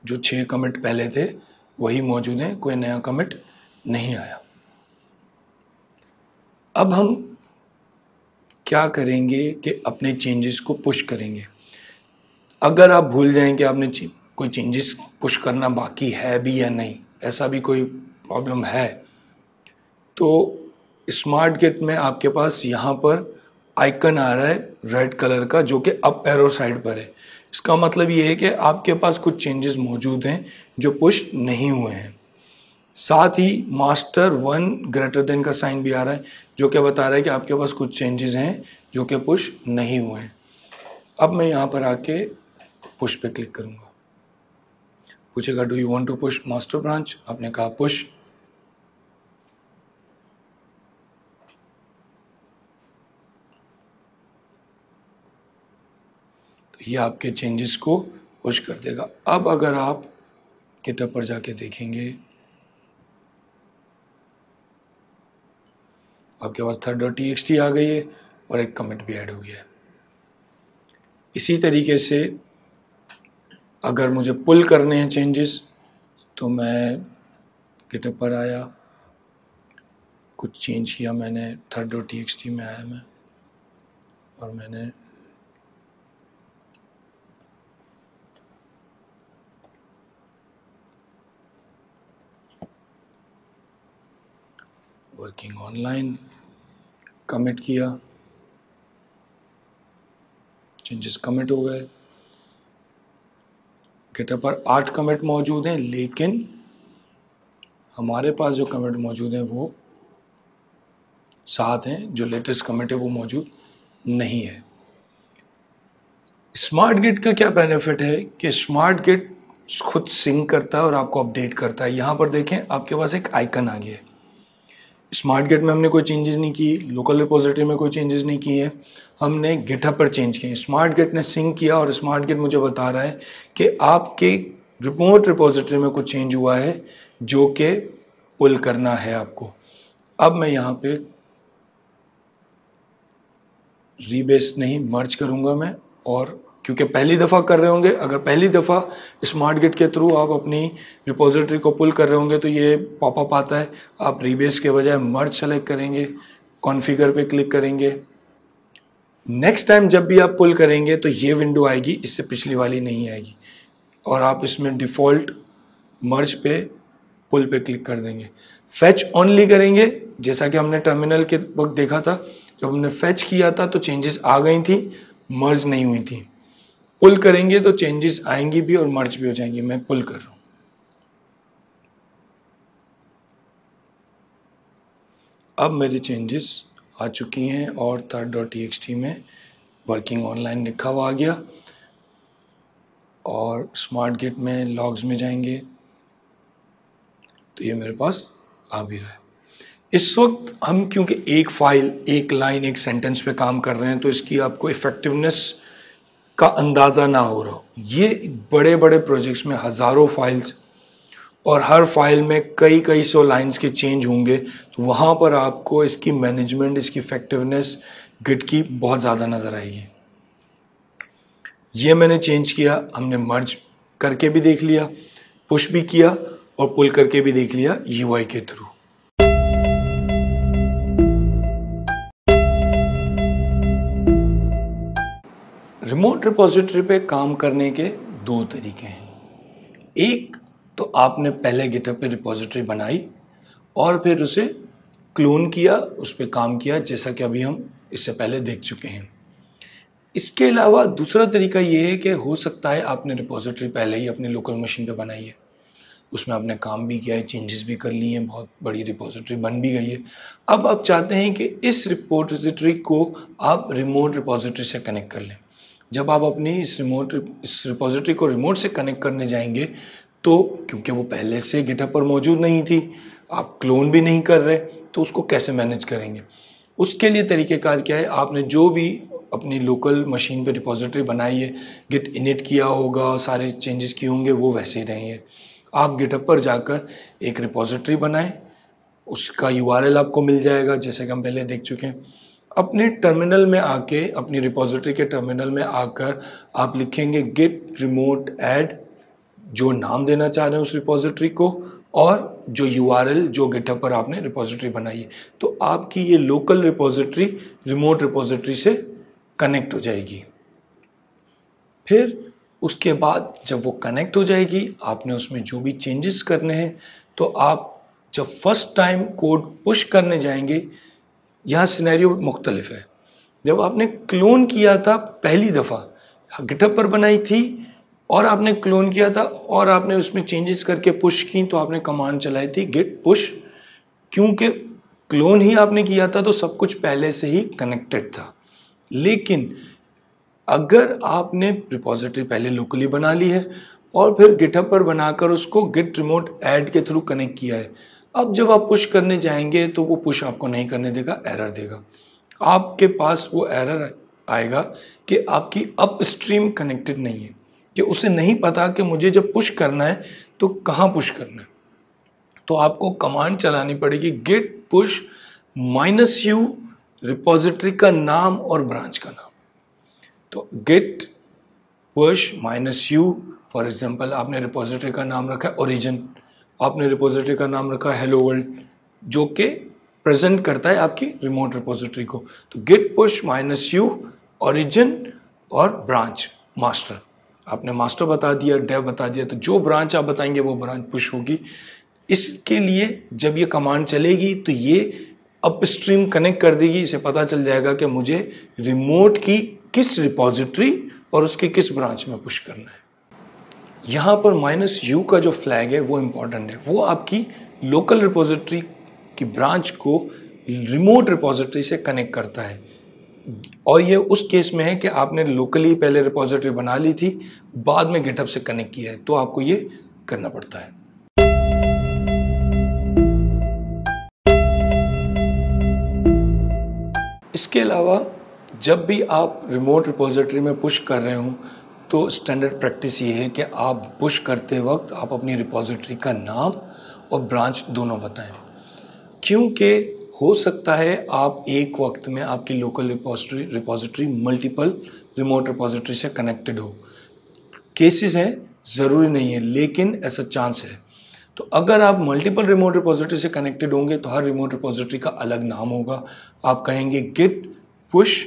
जो 6 कमिट पहले थे वही मौजूद हैं, कोई नया कमिट नहीं आया। अब हम क्या करेंगे कि अपने चेंजेस को पुश करेंगे। अगर आप भूल जाएं कि आपने कोई चेंजेस पुश करना बाकी है भी या नहीं, ऐसा भी कोई प्रॉब्लम है, तो स्मार्ट गेट में आपके पास यहाँ पर आइकन आ रहा है रेड कलर का, जो कि अप एरो साइड पर है। इसका मतलब ये है कि आपके पास कुछ चेंजेस मौजूद हैं जो पुश नहीं हुए हैं। साथ ही मास्टर 1 ग्रेटर देन का साइन भी आ रहा है, जो कि बता रहा है कि आपके पास कुछ चेंजेस हैं जो कि पुश नहीं हुए हैं। अब मैं यहाँ पर आके पुश पे क्लिक करूँगा। पूछेगा do you want to push master branch, आपने कहा पुश। तो ये आपके चेंजेस को पुश कर देगा। अब अगर आप गिटहब पर जाके देखेंगे, आपके पास thread.txt आ गई है और एक कमेंट भी ऐड हो गया है। इसी तरीके से अगर मुझे पुल करने हैं चेंजेस, तो मैं गिटहब पर आया, कुछ चेंज किया मैंने, thread.txt में आया मैं और मैंने वर्किंग ऑनलाइन कमिट किया, चेंजेस कमिट हो गए। गिटहब पर 8 कमिट मौजूद हैं, लेकिन हमारे पास जो कमिट मौजूद हैं वो 7 हैं, जो लेटेस्ट कमिट है वो मौजूद नहीं है। स्मार्ट गिट का क्या बेनिफिट है कि स्मार्ट गिट खुद सिंक करता है और आपको अपडेट करता है। यहाँ पर देखें, आपके पास एक आइकन आ गया है। स्मार्ट गेट में हमने कोई चेंजेस नहीं की, लोकल रिपोजिटरी में कोई चेंजेस नहीं किए हैं, हमने गिटहब पर चेंज किए। स्मार्ट गेट ने सिंक किया और स्मार्ट गेट मुझे बता रहा है कि आपके रिमोट रिपोजिटरी में कुछ चेंज हुआ है जो कि पुल करना है आपको। अब मैं यहाँ पे रीबेस नहीं, मर्ज करूँगा मैं, और क्योंकि पहली दफ़ा कर रहे होंगे, अगर पहली दफ़ा स्मार्ट गेट के थ्रू आप अपनी रिपोजिटरी को पुल कर रहे होंगे तो ये पॉपअप आता है। आप रीबेस के बजाय मर्ज सेलेक्ट करेंगे, कॉन्फ़िगर पे क्लिक करेंगे। नेक्स्ट टाइम जब भी आप पुल करेंगे तो ये विंडो आएगी, इससे पिछली वाली नहीं आएगी, और आप इसमें डिफ़ॉल्ट मर्ज पे पुल पे क्लिक कर देंगे। फैच ओनली करेंगे, जैसा कि हमने टर्मिनल के वक्त देखा था, जब हमने फैच किया था तो चेंजेस आ गई थी, मर्ज नहीं हुई थी। पुल करेंगे तो चेंजेस आएंगी भी और मर्ज भी हो जाएंगी। मैं पुल कर रहा हूं, अब मेरी चेंजेस आ चुकी हैं और thread.txt में वर्किंग ऑनलाइन लिखा हुआ आ गया। और स्मार्ट गेट में लॉग्स में जाएंगे तो ये मेरे पास आ भी रहा है। इस वक्त हम क्योंकि एक फाइल, एक लाइन, एक सेंटेंस पे काम कर रहे हैं तो इसकी आपको इफेक्टिवनेस का अंदाज़ा ना हो रहा हो। ये बड़े बड़े प्रोजेक्ट्स में हज़ारों फाइल्स और हर फाइल में कई कई सौ लाइंस के चेंज होंगे, तो वहाँ पर आपको इसकी मैनेजमेंट, इसकी इफेक्टिवनेस गिट की बहुत ज़्यादा नज़र आएगी। ये मैंने चेंज किया, हमने मर्ज करके भी देख लिया, पुश भी किया और पुल करके भी देख लिया यूआई के थ्रू। रिमोट रिपोजिटरी पे काम करने के 2 तरीके हैं। एक तो आपने पहले गिटहब पे रिपोजिटरी बनाई और फिर उसे क्लोन किया, उस पर काम किया, जैसा कि अभी हम इससे पहले देख चुके हैं। इसके अलावा दूसरा तरीका ये है कि हो सकता है आपने रिपोजिटरी पहले ही अपनी लोकल मशीन पे बनाई है, उसमें आपने काम भी किया है, चेंजेस भी कर लिए हैं, बहुत बड़ी रिपोजिटरी बन भी गई है। अब आप चाहते हैं कि इस रिपोजिटरी को आप रिमोट रिपोजिटरी से कनेक्ट कर लें। जब आप अपनी इस रिपोजिटरी को रिमोट से कनेक्ट करने जाएंगे तो क्योंकि वो पहले से गिटहब पर मौजूद नहीं थी, आप क्लोन भी नहीं कर रहे, तो उसको कैसे मैनेज करेंगे? उसके लिए तरीक़ेकार क्या है, आपने जो भी अपनी लोकल मशीन पे रिपोजिटरी बनाई है, गिट इनिट किया होगा, सारे चेंजेस किए होंगे, वो वैसे ही रहेंगे। आप गिटहब पर जाकर एक रिपोजिटरी बनाएं, उसका यूआरएल आपको मिल जाएगा, जैसे कि हम पहले देख चुके हैं। अपने टर्मिनल में आके, अपनी रिपोजिटरी के टर्मिनल में आकर आप लिखेंगे git remote add जो नाम देना चाह रहे हैं उस रिपोजिटरी को, और जो यूआरएल जो गिटहब पर आपने रिपोजिटरी बनाई है। तो आपकी ये लोकल रिपोजिटरी रिमोट रिपोजिटरी से कनेक्ट हो जाएगी। फिर उसके बाद जब वो कनेक्ट हो जाएगी, आपने उसमें जो भी चेंजेस करने हैं, तो आप जब फर्स्ट टाइम कोड पुश करने जाएंगे, यहाँ सिनेरियो मुख्तलिफ है। जब आपने क्लोन किया था पहली दफ़ा, गिटहब पर बनाई थी और आपने क्लोन किया था और आपने उसमें चेंजेस करके पुश की, तो आपने कमांड चलाई थी गिट पुश। क्योंकि क्लोन ही आपने किया था तो सब कुछ पहले से ही कनेक्टेड था। लेकिन अगर आपने रिपोजिटरी पहले लोकली बना ली है और फिर गिटहब पर बनाकर उसको गिट रिमोट ऐड के थ्रू कनेक्ट किया है, अब जब आप पुश करने जाएंगे तो वो पुश आपको नहीं करने देगा, एरर देगा। आपके पास वो एरर आएगा कि आपकी अपस्ट्रीम कनेक्टेड नहीं है, कि उसे नहीं पता कि मुझे जब पुश करना है तो कहाँ पुश करना है। तो आपको कमांड चलानी पड़ेगी गिट पुश -u रिपोजिटरी का नाम और ब्रांच का नाम। तो git push -u, for example आपने रिपोजिटरी का नाम रखा है ओरिजिन, आपने रिपोजिटरी का नाम रखा है हेलो वर्ल्ड, जो कि प्रेजेंट करता है आपकी रिमोट रिपोजिटरी को। तो गिट पुश -u ओरिजिन और ब्रांच मास्टर, आपने मास्टर बता दिया, डेव बता दिया, तो जो ब्रांच आप बताएंगे वो ब्रांच पुश होगी। इसके लिए जब ये कमांड चलेगी तो ये अपस्ट्रीम कनेक्ट कर देगी, इसे पता चल जाएगा कि मुझे रिमोट की किस रिपोजिटरी और उसके किस ब्रांच में पुश करना है। यहाँ पर -u का जो फ्लैग है वो इम्पॉर्टेंट है, वो आपकी लोकल रिपोजिटरी की ब्रांच को रिमोट रिपोजिटरी से कनेक्ट करता है। और ये उस केस में है कि आपने लोकली पहले रिपोजिटरी बना ली थी, बाद में गिटहब से कनेक्ट किया है, तो आपको ये करना पड़ता है। इसके अलावा जब भी आप रिमोट रिपोजिटरी में पुश कर रहे हो तो स्टैंडर्ड प्रैक्टिस ये है कि आप पुश करते वक्त आप अपनी रिपोजिटरी का नाम और ब्रांच दोनों बताएं, क्योंकि हो सकता है आप एक वक्त में आपकी local repository multiple remote repository से कनेक्टेड हो। केसेस हैं, ज़रूरी नहीं है, लेकिन ऐसा चांस है। तो अगर आप मल्टीपल रिमोट रिपोजिटरी से कनेक्टेड होंगे तो हर रिमोट रिपोजिटरी का अलग नाम होगा। आप कहेंगे गिट पुश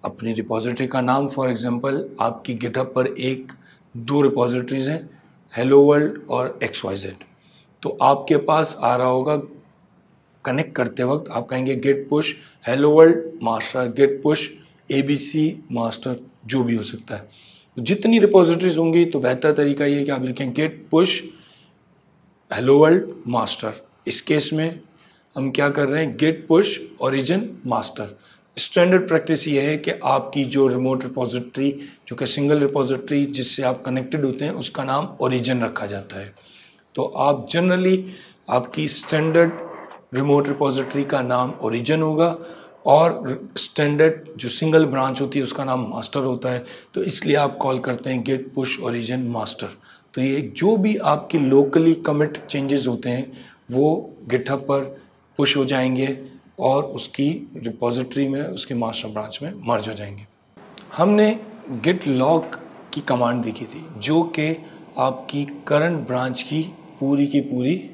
अपनी रिपोजिटरी का नाम, फॉर एग्जांपल आपकी गिटहब पर 1-2 रिपोजिटरीज हैं, हेलो वर्ल्ड और XYZ। तो आपके पास आ रहा होगा कनेक्ट करते वक्त, आप कहेंगे git push hello world master, git push ABC master, जो भी हो सकता है। तो जितनी रिपोजिटरीज होंगी तो बेहतर तरीका ये है कि आप लिखें git push hello world master. इस केस में हम क्या कर रहे हैं, git push origin master. Standard practice ये है कि आपकी जो रिमोट रिपोजिटरी, जो कि सिंगल रिपोजिटरी जिससे आप कनेक्टेड होते हैं, उसका नाम ओरिजिन रखा जाता है। तो आप जनरली आपकी स्टैंडर्ड रिमोट रिपोजिटरी का नाम ओरिजिन होगा और स्टैंडर्ड जो सिंगल ब्रांच होती है उसका नाम मास्टर होता है। तो इसलिए आप कॉल करते हैं गेट पुश ओरिजिन मास्टर। तो ये जो भी आपकी लोकली कमिट चेंजेस होते हैं वो गिटहब पर पुश हो जाएंगे और उसकी रिपोजिटरी में, उसके मास्टर ब्रांच में मर्ज हो जाएंगे। हमने गिट लॉग की कमांड देखी थी, जो कि आपकी करंट ब्रांच की पूरी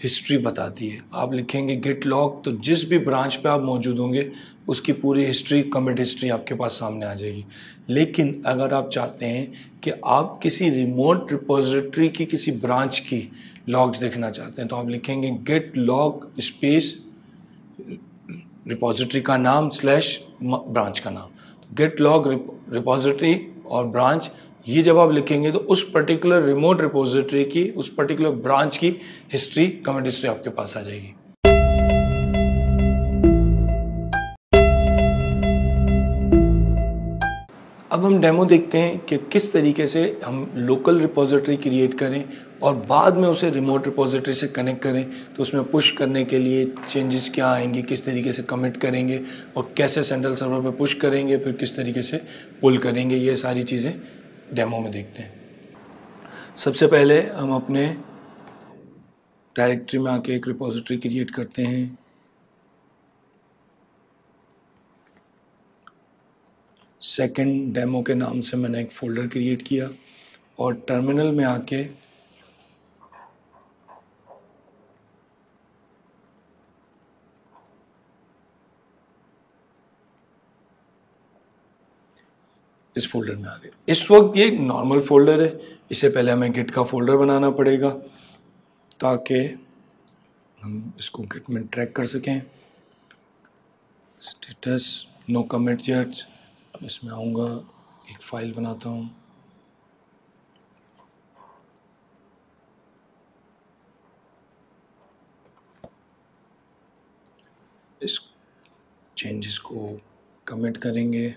हिस्ट्री बताती है। आप लिखेंगे गिट लॉग, तो जिस भी ब्रांच पे आप मौजूद होंगे उसकी पूरी हिस्ट्री, कमिट हिस्ट्री आपके पास सामने आ जाएगी। लेकिन अगर आप चाहते हैं कि आप किसी रिमोट रिपोजिटरी की किसी ब्रांच की लॉग्स देखना चाहते हैं, तो आप लिखेंगे गिट लॉग स्पेस रिपोजिटरी का नाम स्लैश ब्रांच का नाम। गिट लॉग रिपोजिटरी और ब्रांच, ये जब आप लिखेंगे तो उस पर्टिकुलर रिमोट रिपोजिटरी की, उस पर्टिकुलर ब्रांच की हिस्ट्री, कमिट हिस्ट्री आपके पास आ जाएगी। अब हम डेमो देखते हैं कि किस तरीके से हम लोकल रिपोजिटरी क्रिएट करें और बाद में उसे रिमोट रिपोजिटरी से कनेक्ट करें। तो उसमें पुश करने के लिए चेंजेस क्या आएंगे, किस तरीके से कमिट करेंगे और कैसे सेंट्रल सर्वर पे पुश करेंगे, फिर किस तरीके से पुल करेंगे, ये सारी चीज़ें डेमो में देखते हैं। सबसे पहले हम अपने डायरेक्टरी में आके एक रिपोजिटरी क्रिएट करते हैं। सेकंड डेमो के नाम से मैंने एक फोल्डर क्रिएट किया। और टर्मिनल में आके इस फोल्डर में आ गए। इस वक्त ये नॉर्मल फोल्डर है, इससे पहले हमें गिट का फोल्डर बनाना पड़ेगा ताकि हम इसको गिट में ट्रैक कर सकें। स्टेटस नो कमिट येट, इसमें आऊँगा, एक फाइल बनाता हूँ। इस चेंजेस को कमिट करेंगे।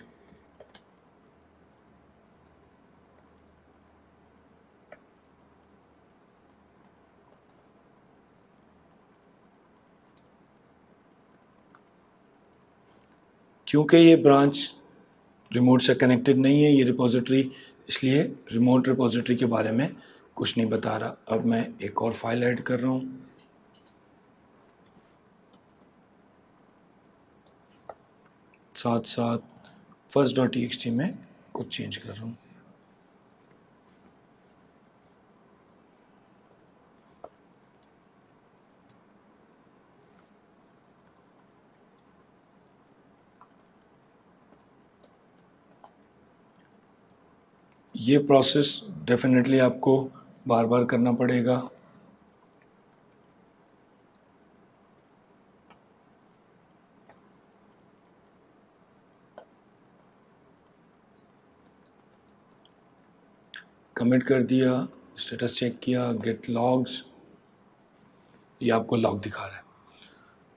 क्योंकि ये ब्रांच रिमोट से कनेक्टेड नहीं है, ये रिपोजिटरी, इसलिए रिमोट रिपोजिटरी के बारे में कुछ नहीं बता रहा। अब मैं एक और फाइल ऐड कर रहा हूँ, साथ साथ first.txt में कुछ चेंज कर रहा हूँ। ये प्रोसेस डेफिनेटली आपको बार बार करना पड़ेगा। कमिट कर दिया, स्टेटस चेक किया, गेट लॉग्स, ये आपको लॉग दिखा रहा है।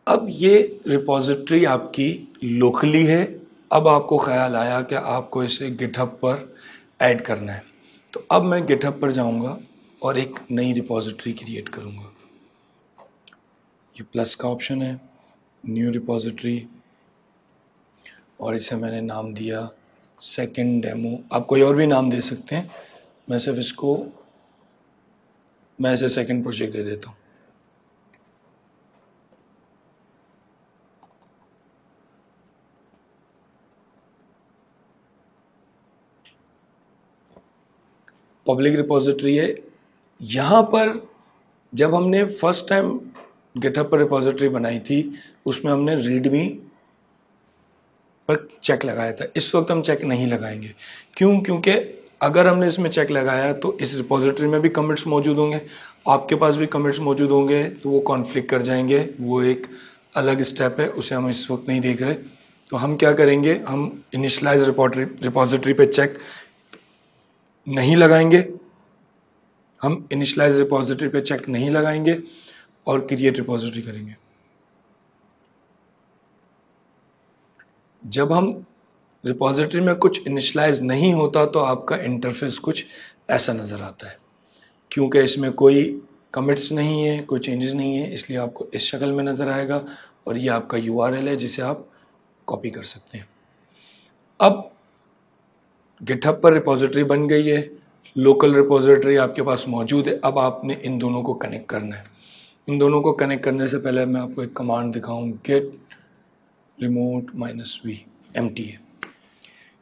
अब ये रिपोजिटरी आपकी लोकली है। अब आपको ख्याल आया कि आपको इसे गिटहब पर ऐड करना है, तो अब मैं गिटहब पर जाऊंगा और एक नई रिपोजिटरी क्रिएट करूंगा। ये प्लस का ऑप्शन है, न्यू रिपोजिटरी, और इसे मैंने नाम दिया सेकंड डेमो। आप कोई और भी नाम दे सकते हैं, मैं सिर्फ इसको, मैं इसे सेकंड प्रोजेक्ट दे देता हूँ। पब्लिक रिपोजिटरी है। यहाँ पर जब हमने फर्स्ट टाइम गिटहब पर रिपोजिटरी बनाई थी, उसमें हमने रीडमी पर चेक लगाया था। इस वक्त हम चेक नहीं लगाएंगे। क्यों? क्योंकि अगर हमने इसमें चेक लगाया तो इस रिपोजिटरी में भी कमिट्स मौजूद होंगे, आपके पास भी कमिट्स मौजूद होंगे, तो वो कॉन्फ्लिक्ट कर जाएंगे। वो एक अलग स्टेप है, उसे हम इस वक्त नहीं देख रहे। तो हम क्या करेंगे, हम इनिशियलाइज रिपोजिटरी पे चेक नहीं लगाएंगे, हम इनिशियलाइज रिपोजिटरी पे चेक नहीं लगाएंगे और क्रिएट रिपोजिटरी करेंगे। जब हम रिपोजिटरी में कुछ इनिशियलाइज नहीं होता तो आपका इंटरफेस कुछ ऐसा नज़र आता है। क्योंकि इसमें कोई कमिट्स नहीं है, कोई चेंजेस नहीं है, इसलिए आपको इस शक्ल में नज़र आएगा। और ये आपका URL है जिसे आप कॉपी कर सकते हैं। अब गिटहब पर रिपोजिटरी बन गई है, लोकल रिपोजिटरी आपके पास मौजूद है। अब आपने इन दोनों को कनेक्ट करना है। इन दोनों को कनेक्ट करने से पहले मैं आपको एक कमांड दिखाऊं, गेट रिमोट -v empty है।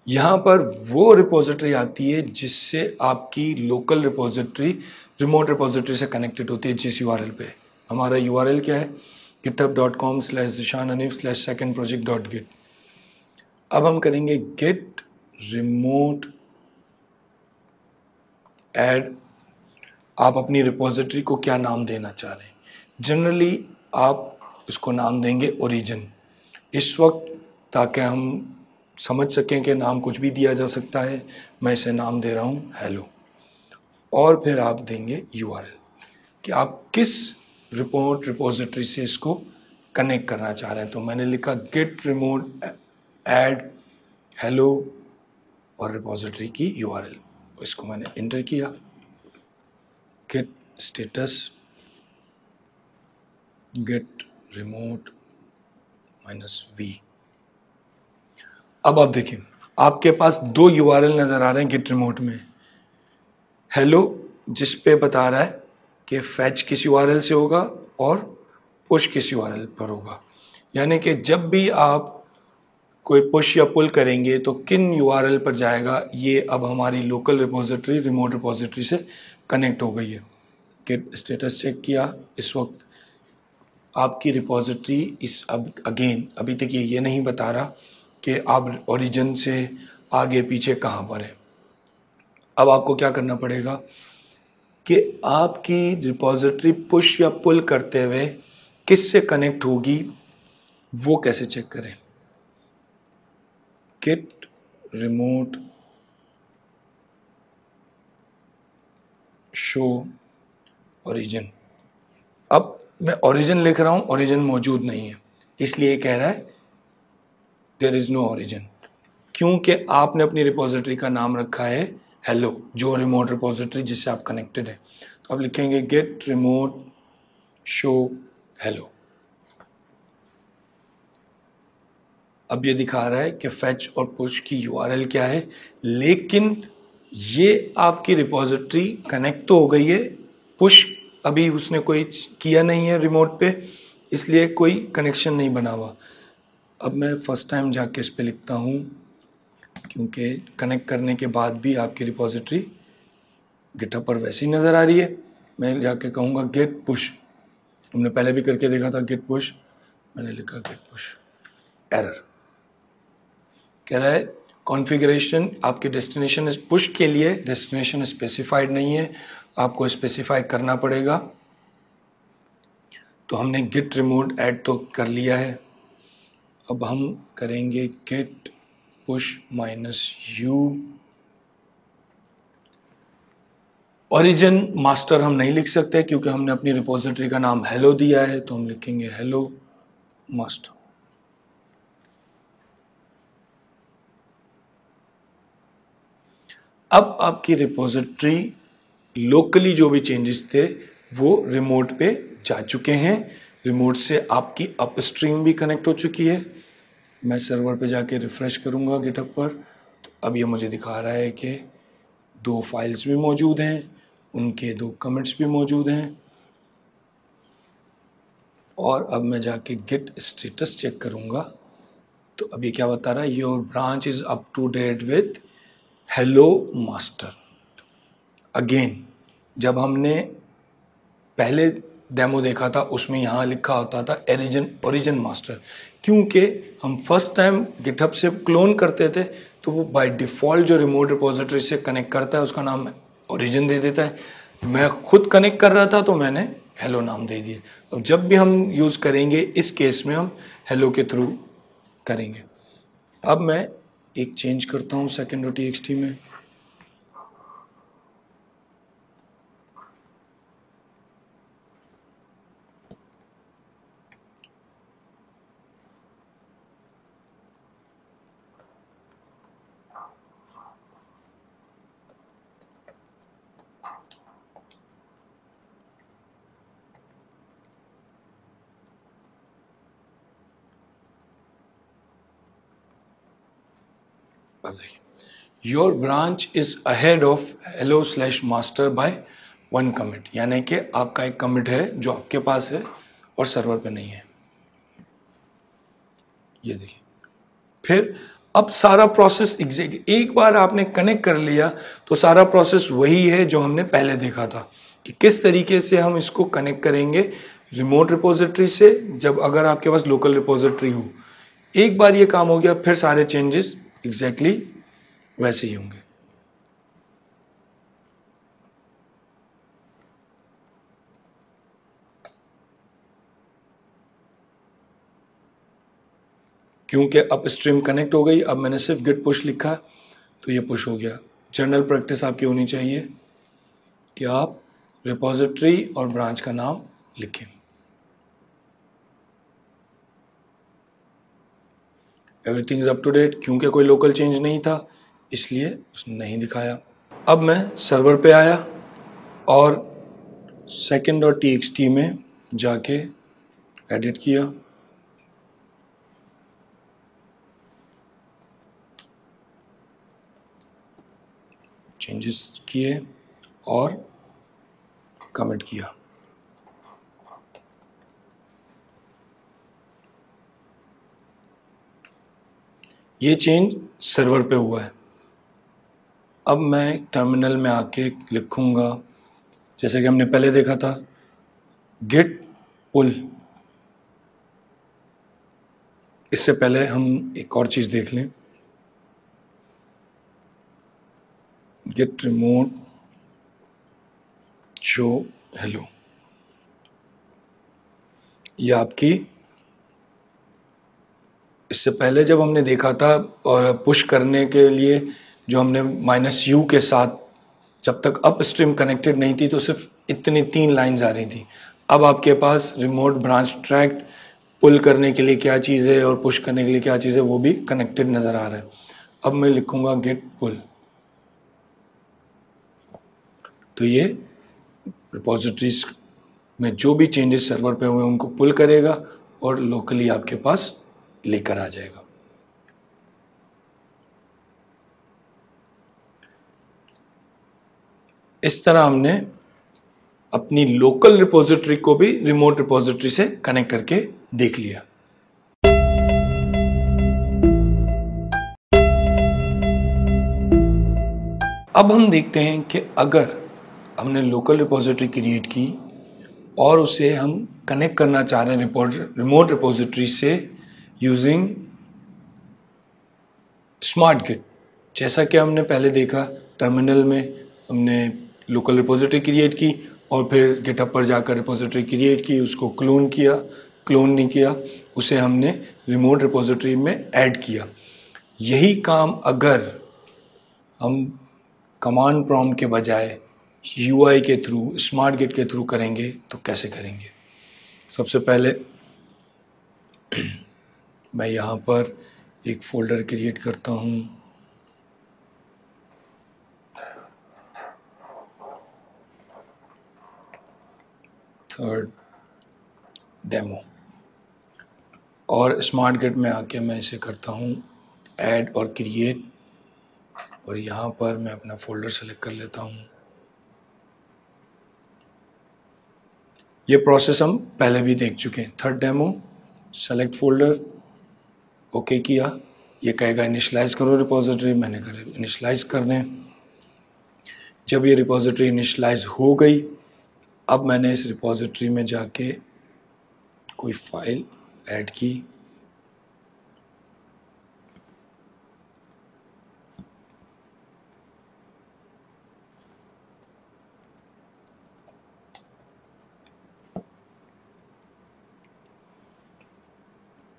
यहाँ पर वो रिपोजिटरी आती है जिससे आपकी लोकल रिपोजिटरी रिमोट रिपोजिटरी से कनेक्टेड होती है। जिस URL पे, हमारा URL क्या है, github.com/zishanhanif/secondproject.git। अब हम करेंगे गेट रिमोट ऐड। आप अपनी रिपोजिटरी को क्या नाम देना चाह रहे हैं? जनरली आप इसको नाम देंगे ओरिजिन इस वक्त, ताकि हम समझ सकें कि नाम कुछ भी दिया जा सकता है। मैं इसे नाम दे रहा हूँ हेलो, और फिर आप देंगे URL कि आप किस रिपोर्ट रिपोजिटरी से इसको कनेक्ट करना चाह रहे हैं। तो मैंने लिखा गेट रिमोट ऐड हेलो और रिपोजिटरी की URL, इसको मैंने इंटर किया। Git status git remote -v। अब आप देखें, आपके पास दो URL नजर आ रहे हैं गेट रिमोट में। हेलो जिस पे बता रहा है कि फैच किस URL से होगा और पुश किस URL पर होगा। यानी कि जब भी आप कोई पुश या पुल करेंगे तो किन यूआरएल पर जाएगा, ये अब हमारी लोकल रिपोजिटरी रिमोट रिपोजिटरी से कनेक्ट हो गई है। गिट स्टेटस चेक किया, इस वक्त आपकी रिपोजिटरी इस अब अगेन अभी तक ये नहीं बता रहा कि आप ओरिजिन से आगे पीछे कहाँ पर है। अब आपको क्या करना पड़ेगा कि आपकी रिपोजिटरी पुश या पुल करते हुए किस से कनेक्ट होगी वो कैसे चेक करें। Git remote show origin. अब मैं ओरिजिन लिख रहा हूं, ओरिजिन मौजूद नहीं है, इसलिए कह रहा है देयर इज नो ओरिजिन, क्योंकि आपने अपनी रिपोजिटरी का नाम रखा है हेलो, जो रिमोट रिपोजिटरी जिससे आप कनेक्टेड है। तो आप लिखेंगे गेट रिमोट शो हेलो। अब ये दिखा रहा है कि फेच और पुश की यूआरएल क्या है, लेकिन ये आपकी रिपोजिटरी कनेक्ट तो हो गई है, पुश अभी उसने कोई किया नहीं है रिमोट पे, इसलिए कोई कनेक्शन नहीं बना हुआ। अब मैं फर्स्ट टाइम जाके इस पे लिखता हूँ, क्योंकि कनेक्ट करने के बाद भी आपकी रिपोजिटरी गिटहब पर वैसी नज़र आ रही है। मैं जाके कहूँगा गेट पुश, हमने पहले भी करके देखा था गेट पुश, मैंने लिखा गेट पुश, एरर कह रहा है कॉन्फ़िगरेशन आपके डेस्टिनेशन पुश के लिए डेस्टिनेशन स्पेसिफाइड नहीं है, आपको स्पेसिफाई करना पड़ेगा। तो हमने गिट रिमोट ऐड तो कर लिया है, अब हम करेंगे git push -u। Origin master हम नहीं लिख सकते क्योंकि हमने अपनी रिपोजिटरी का नाम हेलो दिया है, तो हम लिखेंगे हेलो मास्टर। अब आपकी रिपोजिटरी लोकली जो भी चेंजेस थे वो रिमोट पे जा चुके हैं, रिमोट से आपकी अपस्ट्रीम भी कनेक्ट हो चुकी है। मैं सर्वर पे जाके रिफ़्रेश करूंगा गिटहब पर, तो अब ये मुझे दिखा रहा है कि 2 फाइल्स भी मौजूद हैं, उनके 2 कमेंट्स भी मौजूद हैं। और अब मैं जाके गिट स्टेटस चेक करूंगा, तो अब ये क्या बता रहा है, your branch is up to date with hello master. Again जब हमने पहले डेमो देखा था उसमें यहाँ लिखा होता था ओरिजिन मास्टर, क्योंकि हम फर्स्ट टाइम गिटहब से क्लोन करते थे तो वो बाय डिफ़ॉल्ट जो रिमोट रिपोजिटरी से कनेक्ट करता है उसका नाम ओरिजिन दे देता है। मैं खुद कनेक्ट कर रहा था तो मैंने हेलो नाम दे दिए। अब जब भी हम यूज़ करेंगे इस केस में हम हेलो के थ्रू करेंगे। अब मैं एक चेंज करता हूँ second.txt में, your branch is ahead of hello slash master bye 1 commit, यानी कि आपका एक कमिट है जो आपके पास है और सर्वर पे नहीं है। ये देखिए, फिर अब सारा प्रोसेस एग्जैक्टली एक बार आपने कनेक्ट कर लिया तो सारा प्रोसेस वही है जो हमने पहले देखा था कि किस तरीके से हम इसको कनेक्ट करेंगे रिमोट रिपोजिटरी से, जब अगर आपके पास लोकल रिपोजिटरी हो। एक बार ये काम हो गया फिर सारे चेंजेस एग्जैक्टली वैसे ही होंगे। क्योंकि अब स्ट्रीम कनेक्ट हो गई, अब मैंने सिर्फ गिट पुश लिखा तो ये पुश हो गया। जनरल प्रैक्टिस आपकी होनी चाहिए कि आप रिपोजिटरी और ब्रांच का नाम लिखें। Everything is up to date, क्योंकि कोई लोकल चेंज नहीं था इसलिए उसने नहीं दिखाया। अब मैं सर्वर पे आया और second.txt में जाके एडिट किया, चेंजेस किए और कमेंट किया। ये चेंज सर्वर पे हुआ है। अब मैं टर्मिनल में आके लिखूंगा, जैसे कि हमने पहले देखा था, गिट पुल। इससे पहले हम एक और चीज देख लें, गिट रिमोट शो हेलो। ये आपकी, इससे पहले जब हमने देखा था और पुश करने के लिए जो हमने -u के साथ, जब तक अप स्ट्रीम कनेक्टेड नहीं थी तो सिर्फ इतनी 3 लाइंस आ रही थी। अब आपके पास रिमोट ब्रांच ट्रैक्ट पुल करने के लिए क्या चीज़ है और पुश करने के लिए क्या चीज़ है वो भी कनेक्टेड नज़र आ रहा है। अब मैं लिखूंगा गेट पुल, तो ये रिपोजिटरीज में जो भी चेंजेस सर्वर पे हुए उनको पुल करेगा और लोकली आपके पास लेकर आ जाएगा। इस तरह हमने अपनी लोकल रिपोजिटरी को भी रिमोट रिपोजिटरी से कनेक्ट करके देख लिया। अब हम देखते हैं कि अगर हमने लोकल रिपोजिटरी क्रिएट की और उसे हम कनेक्ट करना चाह रहे हैं रिमोट रिपोजिटरी से यूजिंग स्मार्ट गिट। जैसा कि हमने पहले देखा, टर्मिनल में हमने लोकल रिपोजिटरी क्रिएट की और फिर गिटहब पर जाकर रिपोजिटरी क्रिएट की, उसको क्लोन नहीं किया, उसे हमने रिमोट रिपोजिटरी में ऐड किया। यही काम अगर हम कमांड प्रॉम्प्ट के बजाय UI के थ्रू, स्मार्ट गिट के थ्रू करेंगे तो कैसे करेंगे? सबसे पहले मैं यहाँ पर एक फोल्डर क्रिएट करता हूँ, थर्ड डेमो, और स्मार्ट गिट में आके मैं इसे करता हूँ ऐड और क्रिएट, और यहाँ पर मैं अपना फोल्डर सेलेक्ट कर लेता हूँ। ये प्रोसेस हम पहले भी देख चुके हैं। Third demo, select folder, okay किया। ये कहेगा इनिशियलाइज करो रिपोजिटरी, मैंने कर इनिशियलाइज कर दें। जब ये रिपोजिटरी इनिशियलाइज हो गई, अब मैंने इस रिपोजिटरी में जाके कोई फाइल ऐड की,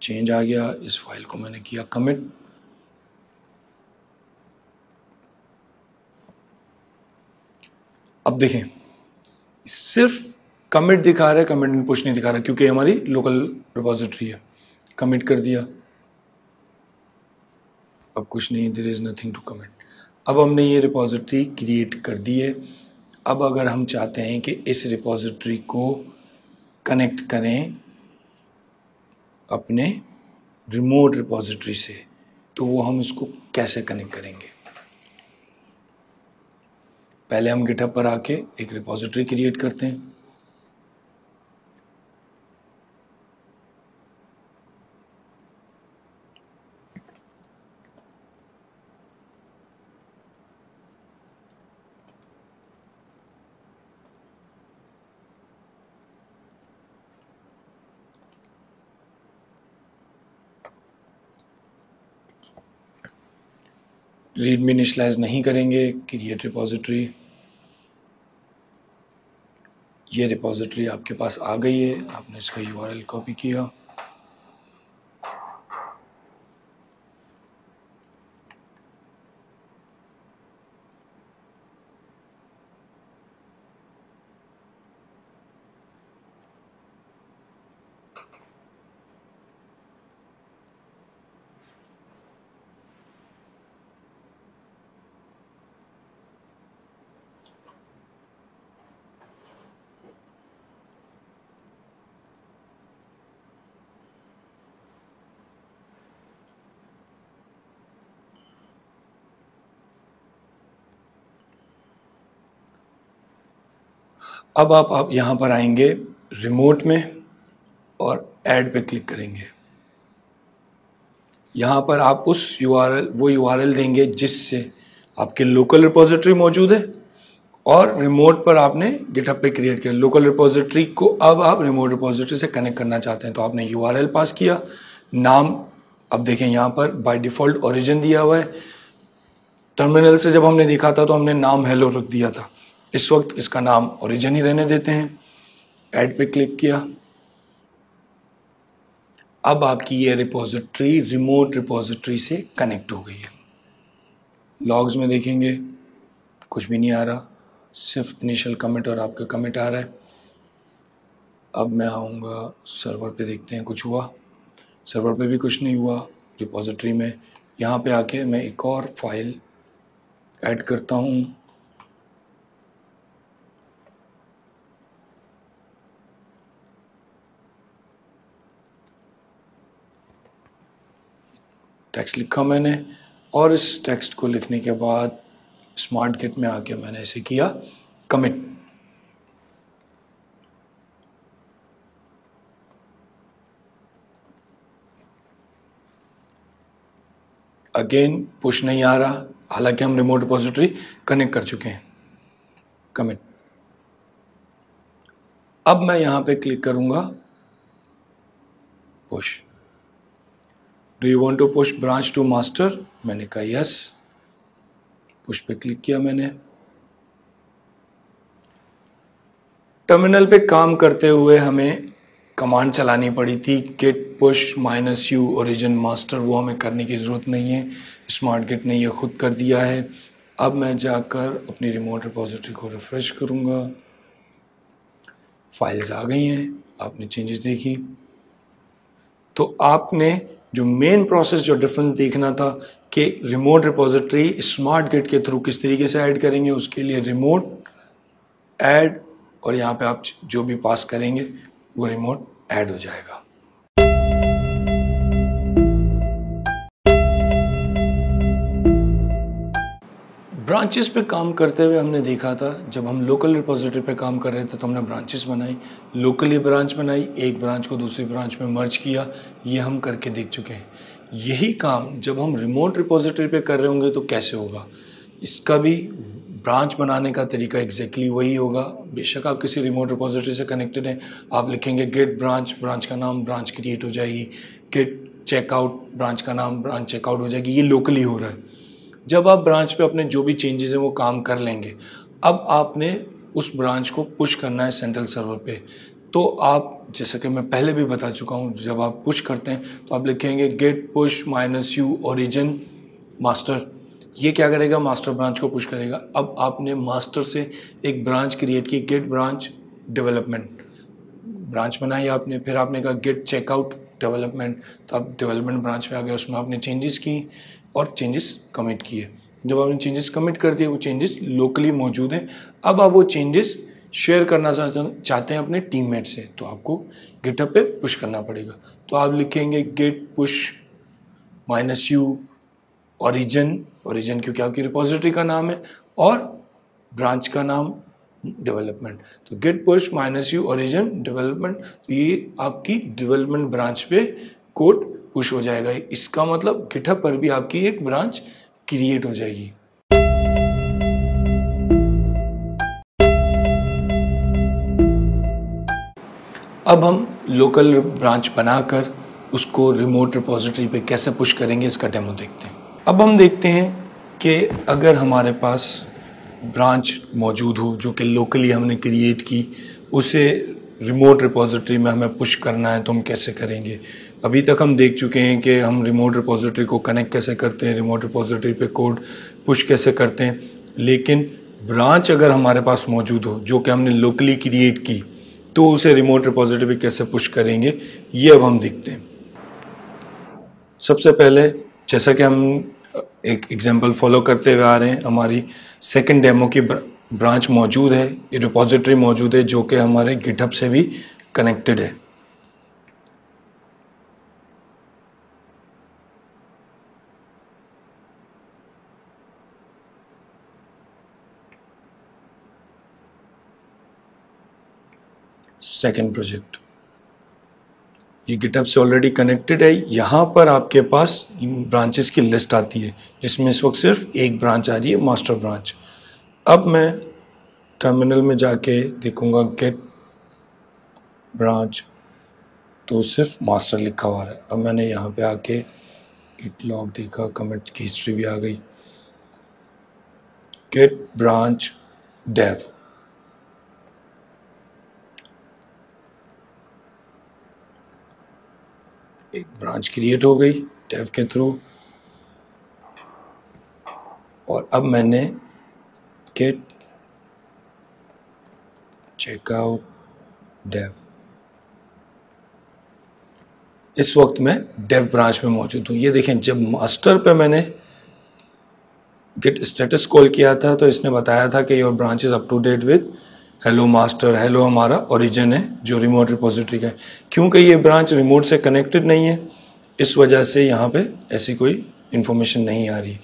चेंज आ गया, इस फाइल को मैंने किया कमिट। अब देखें, सिर्फ कमिट दिखा रहा है, कमिट एंड पुश नहीं दिखा रहा, क्योंकि हमारी लोकल रिपोजिटरी है। कमिट कर दिया, अब कुछ नहीं, there is nothing to commit. अब हमने ये रिपोजिटरी क्रिएट कर दी है। अब अगर हम चाहते हैं कि इस रिपोजिटरी को कनेक्ट करें अपने रिमोट रिपोजिटरी से, तो वो हम इसको कैसे कनेक्ट करेंगे? पहले हम गिटहब पर आके एक रिपोजिटरी क्रिएट करते हैं। रीडमी इनिशियलाइज नहीं करेंगे, क्रिएट रिपोजिटरी। ये रिपोजिटरी आपके पास आ गई है, आपने इसका URL कॉपी किया, अब आप यहाँ पर आएंगे रिमोट में और ऐड पे क्लिक करेंगे। यहाँ पर आप उस वो यूआरएल देंगे जिससे आपके लोकल रिपोजिटरी मौजूद है और रिमोट पर आपने गिटहब पे क्रिएट किया। लोकल रिपोजिटरी को अब आप रिमोट रिपोजिटरी से कनेक्ट करना चाहते हैं तो आपने यूआरएल पास किया, नाम अब देखें यहाँ पर बाय डिफ़ॉल्ट ओरिजिन दिया हुआ है। टर्मिनल से जब हमने देखा था तो हमने नाम हेलो रख दिया था, इस वक्त इसका नाम ओरिजिन ही रहने देते हैं। ऐड पे क्लिक किया, अब आपकी ये रिपोजिटरी रिमोट रिपोजिटरी से कनेक्ट हो गई है। लॉग्स में देखेंगे कुछ भी नहीं आ रहा, सिर्फ इनिशियल कमिट और आपका कमिट आ रहा है। अब मैं आऊँगा सर्वर पे, देखते हैं कुछ हुआ। सर्वर पे भी कुछ नहीं हुआ। रिपोजिटरी में यहाँ पे आके मैं एक और फाइल ऐड करता हूँ। टेक्स्ट लिखा मैंने और इस टेक्स्ट को लिखने के बाद स्मार्ट गिट में आके मैंने ऐसे किया कमिट। अगेन पुश नहीं आ रहा, हालांकि हम रिमोट रिपोजिटरी कनेक्ट कर चुके हैं। कमिट। अब मैं यहां पे क्लिक करूंगा push. Do you want to push branch to master? मैंने कहा यस। पुश पे क्लिक किया मैंने। टर्मिनल पे काम करते हुए हमें कमांड चलानी पड़ी थी git push -u origin master, वो हमें करने की ज़रूरत नहीं है, स्मार्ट गिट ने ये खुद कर दिया है। अब मैं जाकर अपनी रिमोट रिपोजिटरी को रिफ्रेश करूँगा। फाइल्स आ गई हैं, आपने चेंजेस देखी। तो आपने जो मेन प्रोसेस जो डिफरेंस देखना था कि रिमोट रिपोजिटरी स्मार्ट गिट के थ्रू किस तरीके से ऐड करेंगे, उसके लिए रिमोट ऐड और यहाँ पे आप जो भी पास करेंगे वो रिमोट ऐड हो जाएगा। ब्रांचेस पे काम करते हुए हमने देखा था, जब हम लोकल रिपोजिटरी पे काम कर रहे थे तो हमने ब्रांचेस बनाई, लोकली ब्रांच बनाई, एक ब्रांच को दूसरी ब्रांच में मर्ज किया, ये हम करके देख चुके हैं। यही काम जब हम रिमोट रिपोजिटरी पे कर रहे होंगे तो कैसे होगा, इसका भी ब्रांच बनाने का तरीका एग्जैक्टली वही होगा। बेशक आप किसी रिमोट रिपोजिटरी से कनेक्टेड हैं, आप लिखेंगे गेट ब्रांच, ब्रांच का नाम ब्रांच क्रिएट हो जाएगी, गेट चेकआउट, ब्रांच का नाम ब्रांच चेकआउट हो जाएगी, ये लोकली हो रहा है। जब आप ब्रांच पे अपने जो भी चेंजेस हैं वो काम कर लेंगे, अब आपने उस ब्रांच को पुश करना है सेंट्रल सर्वर पे। तो आप, जैसा कि मैं पहले भी बता चुका हूँ, जब आप पुश करते हैं तो आप लिखेंगे git push -u origin master. ये क्या करेगा, मास्टर ब्रांच को पुश करेगा। अब आपने मास्टर से एक ब्रांच क्रिएट की, गेट ब्रांच डेवलपमेंट ब्रांच बनाई आपने, फिर आपने कहा गेट चेकआउट डेवलपमेंट, तो आप डेवलपमेंट ब्रांच पे आ गए, उसमें आपने चेंजेस की और चेंजेस कमिट किए। जब आपने चेंजेस कमिट कर दिए, वो चेंजेस लोकली मौजूद हैं। अब आप वो चेंजेस शेयर करना चाहते हैं अपने टीममेट से, तो आपको गिटहब पे पुश करना पड़ेगा। तो आप लिखेंगे git push -u origin, origin क्योंकि आपकी रिपोजिटरी का नाम है, और ब्रांच का नाम डेवलपमेंट। तो git push -u origin development, तो ये आपकी डेवलपमेंट ब्रांच पे कोड पुश हो जाएगा। इसका मतलब गिटहब पर भी आपकी एक ब्रांच क्रिएट हो जाएगी। अब हम लोकल ब्रांच बनाकर उसको रिमोट रिपोजिटरी पे कैसे पुश करेंगे, इसका डेमो देखते हैं। अब हम देखते हैं कि अगर हमारे पास ब्रांच मौजूद हो जो कि लोकली हमने क्रिएट की, उसे रिमोट रिपोजिटरी में हमें पुश करना है तो हम कैसे करेंगे। अभी तक हम देख चुके हैं कि हम रिमोट रिपोजिटरी को कनेक्ट कैसे करते हैं, रिमोट रिपोजिटरी पे कोड पुश कैसे करते हैं, लेकिन ब्रांच अगर हमारे पास मौजूद हो जो कि हमने लोकली क्रिएट की, तो उसे रिमोट रिपोजिटरी पे कैसे पुश करेंगे, ये अब हम देखते हैं। सबसे पहले, जैसा कि हम एक एग्जांपल फॉलो करते हुए आ रहे हैं, हमारी सेकंड डेमो की ब्रांच मौजूद है, ये रिपोजिटरी मौजूद है जो कि हमारे गिटहब से भी कनेक्टेड है। सेकंड प्रोजेक्ट, ये गिटहब से ऑलरेडी कनेक्टेड है। यहाँ पर आपके पास ब्रांचेस की लिस्ट आती है जिसमें इस वक्त सिर्फ एक ब्रांच आ रही है, मास्टर ब्रांच। अब मैं टर्मिनल में जाके देखूंगा गेट ब्रांच, तो सिर्फ मास्टर लिखा हुआ है। अब मैंने यहाँ पे आके गिट लॉग देखा, कमिट की हिस्ट्री भी आ गई। गेट ब्रांच डेव, एक ब्रांच क्रिएट हो गई डेव के थ्रू। और अब मैंने गेट चेकआउट डेव, इस वक्त मैं डेव ब्रांच में मौजूद हूँ। ये देखें, जब मास्टर पे मैंने गेट स्टेटस कॉल किया था तो इसने बताया था कि your branch is up to date with hello master. Hello हमारा ओरिजिन है जो रिमोट रिपोजिटरी का है। क्योंकि ये ब्रांच रिमोट से कनेक्टेड नहीं है, इस वजह से यहाँ पे ऐसी कोई इंफॉर्मेशन नहीं आ रही।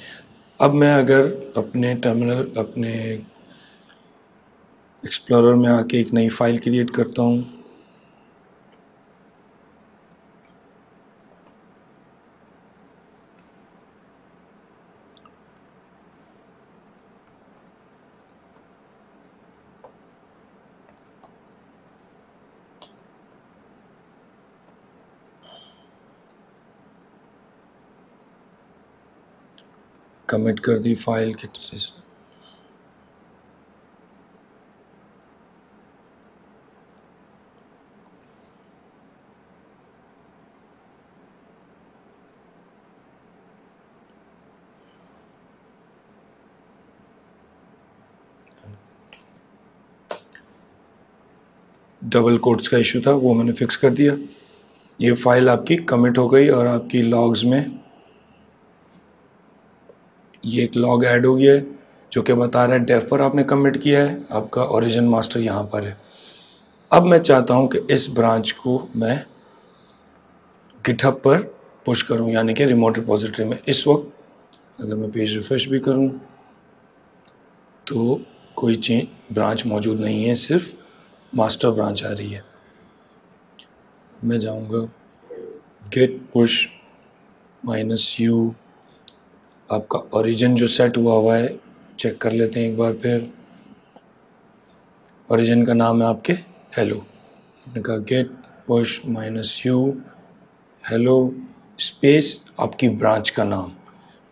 अब मैं अगर अपने टर्मिनल, अपने एक्सप्लोरर में आके एक नई फाइल क्रिएट करता हूँ, कमिट कर दी फाइल के डबल कोट्स का इशू था वो मैंने फिक्स कर दिया। ये फाइल आपकी कमिट हो गई और आपकी लॉग्स में ये एक लॉग ऐड हो गया है जो कि बता रहा है डेव पर आपने कमिट किया है, आपका ओरिजिन मास्टर यहाँ पर है। अब मैं चाहता हूँ कि इस ब्रांच को मैं गिटहब पर पुश करूँ, यानी कि रिमोट रिपोजिटरी में। इस वक्त अगर मैं पेज रिफ्रेश भी करूँ तो कोई चेंज ब्रांच मौजूद नहीं है, सिर्फ मास्टर ब्रांच आ रही है। मैं जाऊँगा गेट पुश -u, आपका ओरिजिन जो सेट हुआ है चेक कर लेते हैं एक बार फिर। ओरिजिन का नाम है आपके हेलो, आपने कहा git push -u hello space आपकी ब्रांच का नाम।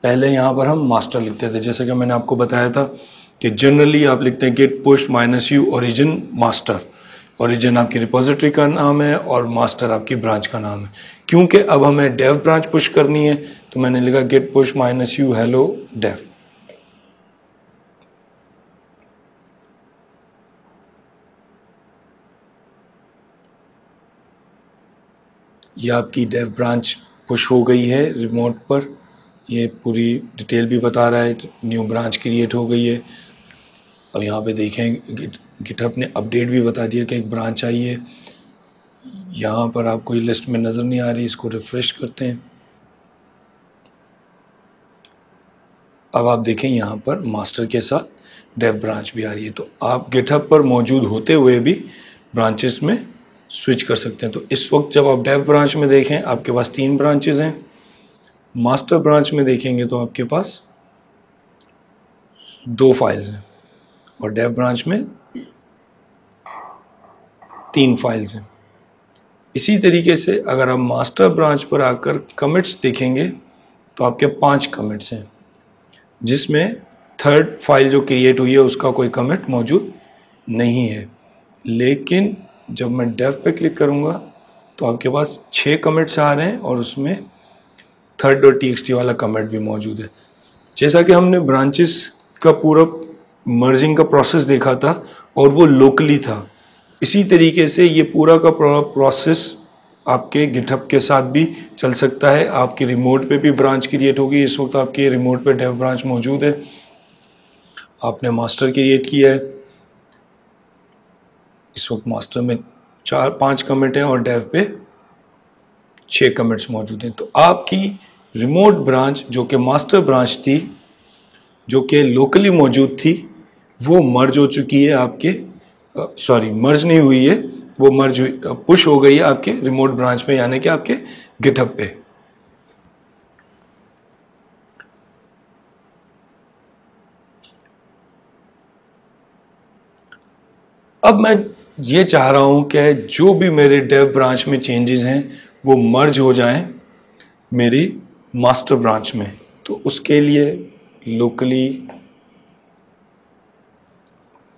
पहले यहाँ पर हम मास्टर लिखते थे, जैसे कि मैंने आपको बताया था कि जनरली आप लिखते हैं git push -u origin master. Origin आपकी रिपोजिटरी का नाम है और मास्टर आपकी ब्रांच का नाम है। क्योंकि अब हमें डेव ब्रांच पुश करनी है तो मैंने लिखा git push -u hello dev. ये आपकी डेव ब्रांच पुश हो गई है रिमोट पर। ये पूरी डिटेल भी बता रहा है, न्यू ब्रांच क्रिएट हो गई है। अब यहाँ पे देखें गिटहब ने अपडेट भी बता दिया कि एक ब्रांच आई है। यहाँ पर आपको ये लिस्ट में नज़र नहीं आ रही, इसको रिफ्रेश करते हैं। अब आप देखें यहाँ पर मास्टर के साथ डेव ब्रांच भी आ रही है। तो आप गिटहब पर मौजूद होते हुए भी ब्रांचेस में स्विच कर सकते हैं। तो इस वक्त जब आप डेव ब्रांच में देखें आपके पास 3 ब्रांचेस हैं। मास्टर ब्रांच में देखेंगे तो आपके पास 2 फाइल्स हैं और डेव ब्रांच में 3 फाइल्स हैं। इसी तरीके से अगर आप मास्टर ब्रांच पर आकर कमिट्स देखेंगे तो आपके 5 कमिट्स हैं, जिसमें 3rd फाइल जो क्रिएट हुई है उसका कोई कमिट मौजूद नहीं है। लेकिन जब मैं डेव पे क्लिक करूंगा तो आपके पास 6 कमिट्स आ रहे हैं और उसमें third.txt वाला कमिट भी मौजूद है। जैसा कि हमने ब्रांचेस का पूरा मर्जिंग का प्रोसेस देखा था और वो लोकली था, इसी तरीके से ये पूरा का प्रोसेस आपके गिटहब के साथ भी चल सकता है। आपकी रिमोट पे भी ब्रांच क्रिएट होगी। इस वक्त आपके रिमोट पे डेव ब्रांच मौजूद है, आपने मास्टर क्रिएट किया है। इस वक्त मास्टर में 4-5 कमिट हैं और डेव पे 6 कमिट्स मौजूद हैं। तो आपकी रिमोट ब्रांच जो कि मास्टर ब्रांच थी, जो कि लोकली मौजूद थी, वो मर्ज हो चुकी है आपके, मर्ज नहीं हुई है, वो मर्ज पुश हो गई है आपके रिमोट ब्रांच में, यानी कि आपके गिटहब पे। अब मैं ये चाह रहा हूं कि जो भी मेरे डेव ब्रांच में चेंजेस हैं वो मर्ज हो जाएं मेरी मास्टर ब्रांच में। तो उसके लिए लोकली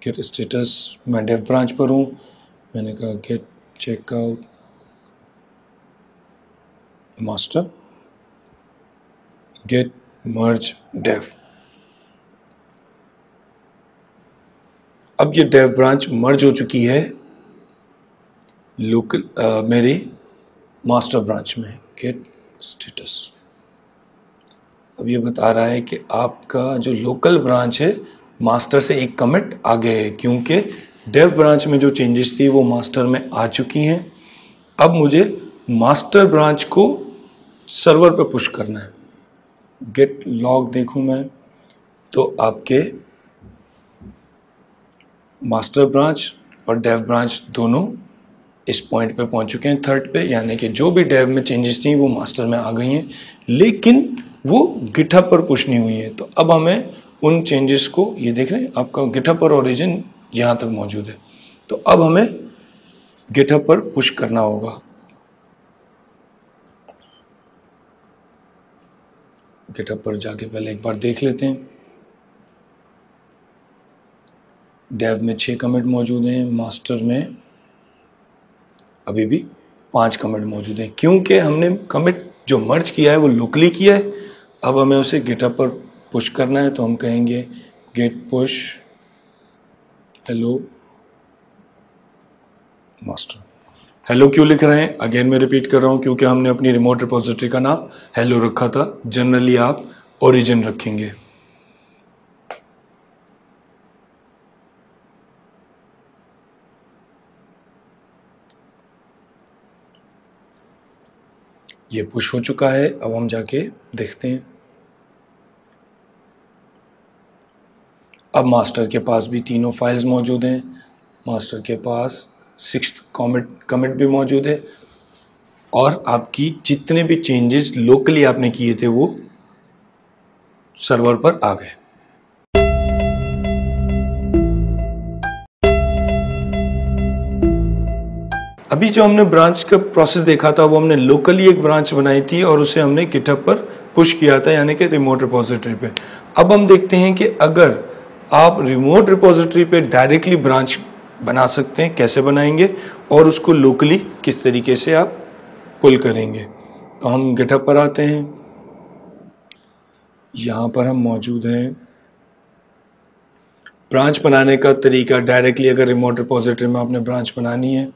गेट स्टेटस, मैं डेव ब्रांच पर हूं, मैंने कहा गेट चेकआउट मास्टर, गेट मर्ज डेव। अब ये डेव ब्रांच मर्ज हो चुकी है लोकल मेरी मास्टर ब्रांच में। गेट स्टेटस अब ये बता रहा है कि आपका जो लोकल ब्रांच है मास्टर से एक कमिट आगे है, क्योंकि डेव ब्रांच में जो चेंजेस थी वो मास्टर में आ चुकी हैं। अब मुझे मास्टर ब्रांच को सर्वर पे पुश करना है। गेट लॉग देखूं मैं तो आपके मास्टर ब्रांच और डेव ब्रांच दोनों इस पॉइंट पे पहुंच चुके हैं, थर्ड पे, यानी कि जो भी डेव में चेंजेस थी वो मास्टर में आ गई हैं, लेकिन वो गिटहब पर पुश नहीं हुई है। तो अब हमें उन चेंजेस को, ये देख रहे हैं आपका गिटहब पर ओरिजिन यहाँ तक मौजूद है, तो अब हमें गिटहब पर पुश करना होगा। गिटहब पर जाके पहले एक बार देख लेते हैं। डेव में 6 कमिट मौजूद हैं, मास्टर में अभी भी 5 कमिट मौजूद हैं, क्योंकि हमने कमिट जो मर्ज किया है वो लोकली किया है। अब हमें उसे गिटहब पर पुश करना है, तो हम कहेंगे git push hello master. Hello क्यों लिख रहे हैं, अगेन मैं रिपीट कर रहा हूं, क्योंकि हमने अपनी रिमोट रिपोजिटरी का नाम हेलो रखा था। जनरली आप ओरिजिन रखेंगे। ये पुश हो चुका है, अब हम जाके देखते हैं। अब मास्टर के पास भी तीनों फाइल्स मौजूद हैं, मास्टर के पास 6th कमिट भी मौजूद है, और आपकी जितने भी चेंजेस लोकली आपने किए थे वो सर्वर पर आ गए। अभी जो हमने ब्रांच का प्रोसेस देखा था वो हमने लोकली एक ब्रांच बनाई थी और उसे हमने गिटहब पर पुश किया था, यानी कि रिमोट रिपोजिटरी पे। अब हम देखते हैं कि अगर आप रिमोट रिपोजिटरी पे डायरेक्टली ब्रांच बना सकते हैं, कैसे बनाएंगे, और उसको लोकली किस तरीके से आप पुल करेंगे। तो हम गिटहब पर आते हैं, यहाँ पर हम मौजूद हैं। ब्रांच बनाने का तरीका डायरेक्टली, अगर रिमोट रिपोजिटरी में आपने ब्रांच बनानी है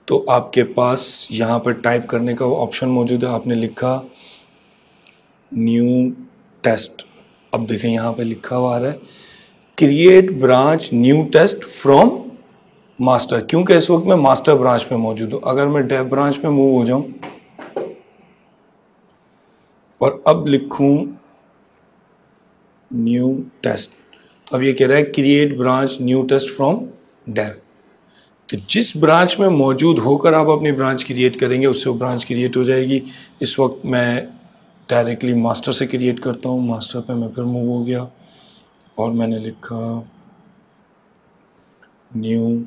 तो आपके पास यहाँ पर टाइप करने का ऑप्शन मौजूद है। आपने लिखा न्यू टेस्ट, अब देखें यहाँ पे लिखा हुआ आ रहा है create branch new test from master, क्योंकि इस वक्त मैं मास्टर ब्रांच में मौजूद हूँ। अगर मैं डेव ब्रांच में मूव हो जाऊं और अब लिखूं न्यू टेस्ट, तो अब ये कह रहा है create branch new test from dev. तो जिस ब्रांच में मौजूद होकर आप अपनी ब्रांच क्रिएट करेंगे उससे वो ब्रांच क्रिएट हो जाएगी। इस वक्त मैं डायरेक्टली मास्टर से क्रिएट करता हूँ, मास्टर पे मैं फिर मूव हो गया और मैंने लिखा न्यू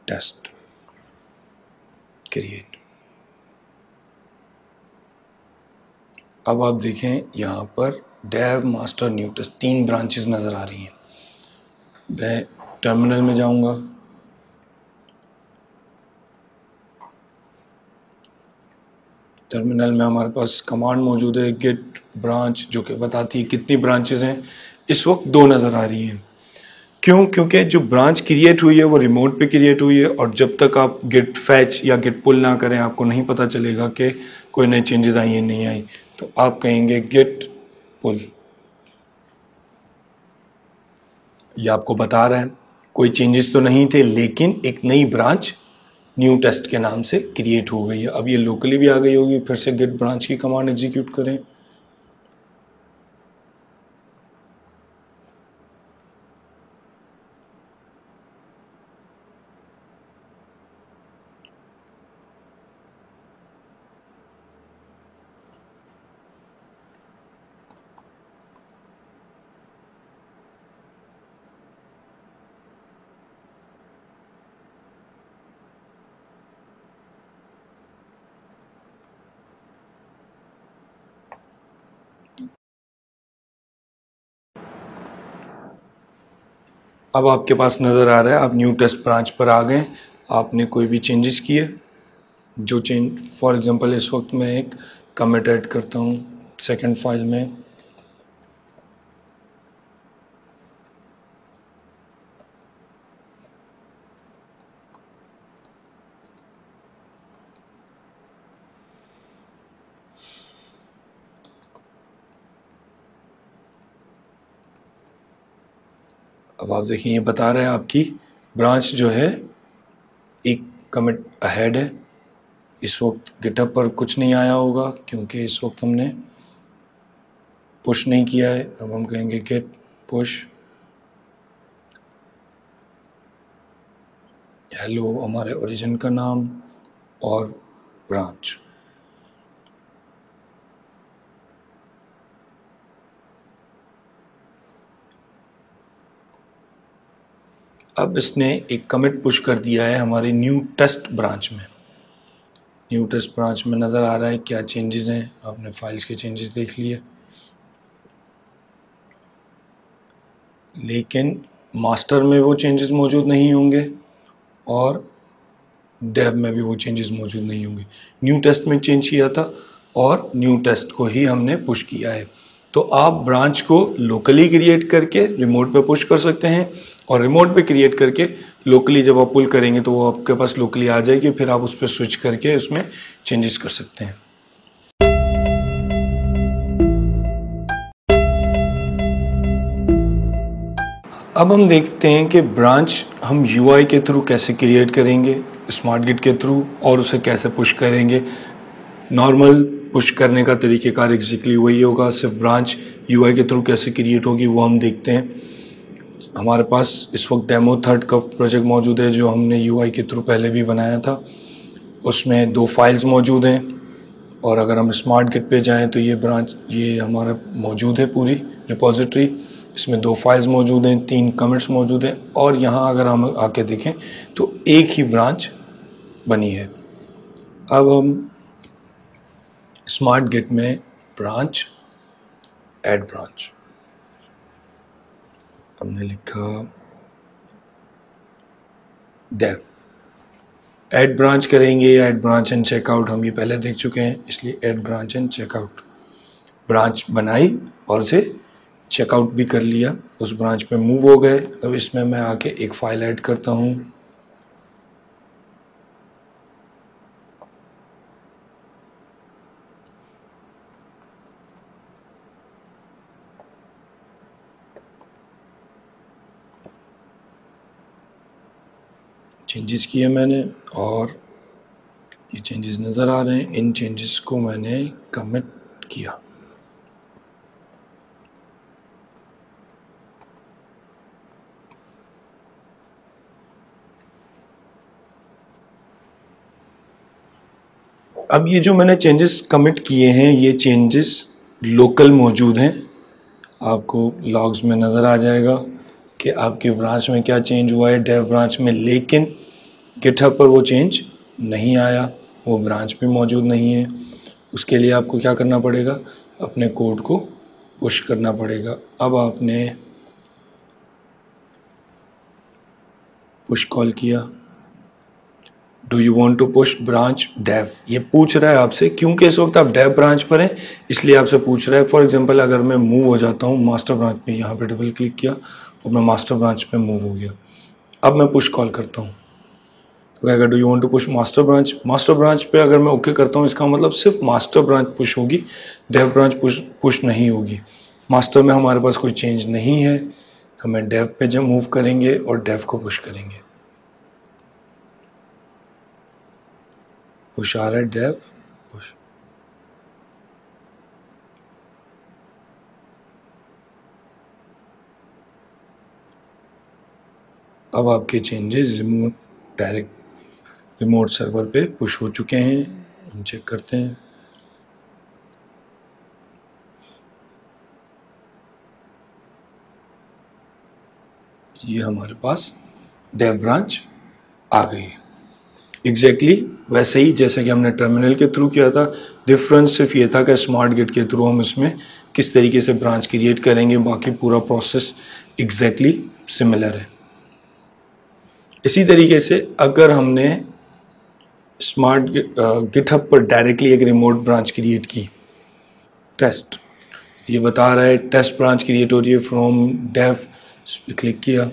टेस्ट क्रिएट। अब आप देखें यहाँ पर dev master new test 3 branches नज़र आ रही हैं। मैं टर्मिनल में जाऊंगा, टर्मिनल में हमारे पास कमांड मौजूद है गेट ब्रांच, जो कि बताती है कितनी ब्रांचेस हैं। इस वक्त 2 नज़र आ रही हैं। क्यों? क्योंकि जो ब्रांच क्रिएट हुई है वो रिमोट पे क्रिएट हुई है, और जब तक आप गेट फैच या गेट पुल ना करें आपको नहीं पता चलेगा कि कोई नई चेंजेस आई है नहीं आई। तो आप कहेंगे गेट पुल, ये आपको बता रहा है कोई चेंजेस तो नहीं थे, लेकिन एक नई ब्रांच न्यू टेस्ट के नाम से क्रिएट हो गई है। अब ये लोकली भी आ गई होगी, फिर से गेट ब्रांच की कमांड एग्जीक्यूट करें। अब आपके पास नज़र आ रहा है आप न्यू टेस्ट ब्रांच पर आ गए, आपने कोई भी चेंजेस किए। जो चेंज फॉर एग्जांपल इस वक्त मैं एक कमिट ऐड करता हूँ सेकंड फाइल में। अब आप देखिए ये बता रहा है आपकी ब्रांच जो है एक कमिट अहेड है। इस वक्त गिटहब पर कुछ नहीं आया होगा क्योंकि इस वक्त हमने पुश नहीं किया है। अब हम कहेंगे गेट पुश हेलो, हमारे ओरिजिन का नाम और ब्रांच। अब इसने एक कमिट पुश कर दिया है हमारी न्यू टेस्ट ब्रांच में। न्यू टेस्ट ब्रांच में नज़र आ रहा है क्या चेंजेस हैं। आपने फाइल्स के चेंजेस देख लिए, लेकिन मास्टर में वो चेंजेस मौजूद नहीं होंगे और डेव में भी वो चेंजेस मौजूद नहीं होंगे। न्यू टेस्ट में चेंज किया था और न्यू टेस्ट को ही हमने पुश किया है। तो आप ब्रांच को लोकली क्रिएट करके रिमोट पे पुश कर सकते हैं और रिमोट पे क्रिएट करके लोकली जब आप पुल करेंगे तो वो आपके पास लोकली आ जाएगी, फिर आप उस पर स्विच करके उसमें चेंजेस कर सकते हैं। अब हम देखते हैं कि ब्रांच हम यूआई के थ्रू कैसे क्रिएट करेंगे, स्मार्ट गिट के थ्रू, और उसे कैसे पुश करेंगे। नॉर्मल पुश करने का तरीक़ेकार एग्जैक्टली वही होगा, सिर्फ ब्रांच यूआई के थ्रू कैसे क्रिएट होगी वो हम देखते हैं। हमारे पास इस वक्त डेमो थर्ड का प्रोजेक्ट मौजूद है जो हमने यूआई के थ्रू पहले भी बनाया था। उसमें 2 फाइल्स मौजूद हैं और अगर हम स्मार्ट गिट पे जाएं तो ये ब्रांच ये हमारा मौजूद है पूरी रिपॉजिटरी। इसमें 2 फाइल्स मौजूद हैं, 3 कमिट्स मौजूद हैं और यहाँ अगर हम आके देखें तो एक ही ब्रांच बनी है। अब हम स्मार्ट गिट में ब्रांच ऐड ब्रांच हमने लिखा डेव। ऐड ब्रांच करेंगे, ऐड ब्रांच एंड चेकआउट हम ये पहले देख चुके हैं, इसलिए add branch and checkout. Branch बनाई और उसे चेकआउट भी कर लिया, उस ब्रांच पे मूव हो गए। अब इसमें मैं आके एक फाइल ऐड करता हूँ। चेंजेस किए मैंने और ये चेंजेस नज़र आ रहे हैं, इन चेंजेस को मैंने कमिट किया। अब ये जो मैंने चेंजेस कमिट किए हैं ये चेंजेस लोकल मौजूद हैं। आपको लॉग्स में नज़र आ जाएगा कि आपकी ब्रांच में क्या चेंज हुआ है डेव ब्रांच में, लेकिन गिटहब पर वो चेंज नहीं आया, वो ब्रांच भी मौजूद नहीं है। उसके लिए आपको क्या करना पड़ेगा, अपने कोड को पुश करना पड़ेगा। अब आपने पुश कॉल किया, do you want to push branch dev, ये पूछ रहा है आपसे क्योंकि इस वक्त आप डेव ब्रांच पर हैं इसलिए आपसे पूछ रहा है। फॉर एग्जांपल अगर मैं मूव हो जाता हूँ मास्टर ब्रांच में, यहाँ पे डबल क्लिक किया और मैं मास्टर ब्रांच पे मूव हो गया। अब मैं पुश कॉल करता हूँ तो क्या, do you want to push master branch. Master branch पे अगर मैं ओके करता हूँ इसका मतलब सिर्फ मास्टर ब्रांच पुश होगी, डेव ब्रांच पुश नहीं होगी। मास्टर में हमारे पास कोई चेंज नहीं है, हमें डेव पे जब मूव करेंगे और डेव को पुश करेंगे। पुश आ रहा है डेव पुश। अब आपके चेंजेस रिमोट सर्वर पे पुश हो चुके हैं। हम चेक करते हैं, ये हमारे पास डेव ब्रांच आ गई है एग्जैक्टली वैसे ही जैसे कि हमने टर्मिनल के थ्रू किया था। डिफरेंस सिर्फ ये था कि स्मार्ट गिट के थ्रू हम इसमें किस तरीके से ब्रांच क्रिएट करेंगे, बाकी पूरा प्रोसेस एग्जैक्टली सिमिलर है। इसी तरीके से अगर हमने स्मार्ट गिटहब पर डायरेक्टली एक रिमोट ब्रांच क्रिएट की, टेस्ट, ये बता रहा है टेस्ट ब्रांच क्रिएट हो रही है फ्रॉम डेव, इस पर क्लिक किया,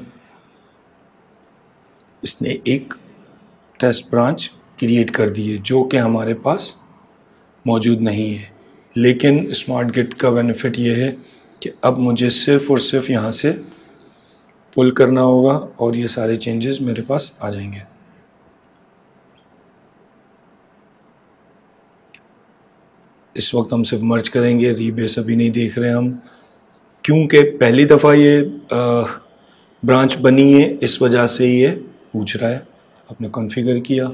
इसने एक टेस्ट ब्रांच क्रिएट कर दी है जो कि हमारे पास मौजूद नहीं है। लेकिन स्मार्ट गिट का बेनिफिट ये है कि अब मुझे सिर्फ और सिर्फ यहाँ से पुल करना होगा और ये सारे चेंजेस मेरे पास आ जाएंगे। इस वक्त हम सिर्फ मर्ज करेंगे, रीबेस अभी नहीं देख रहे हम, क्योंकि पहली दफ़ा ये ब्रांच बनी है, इस वजह से ये पूछ रहा है। आपने कॉन्फ़िगर किया,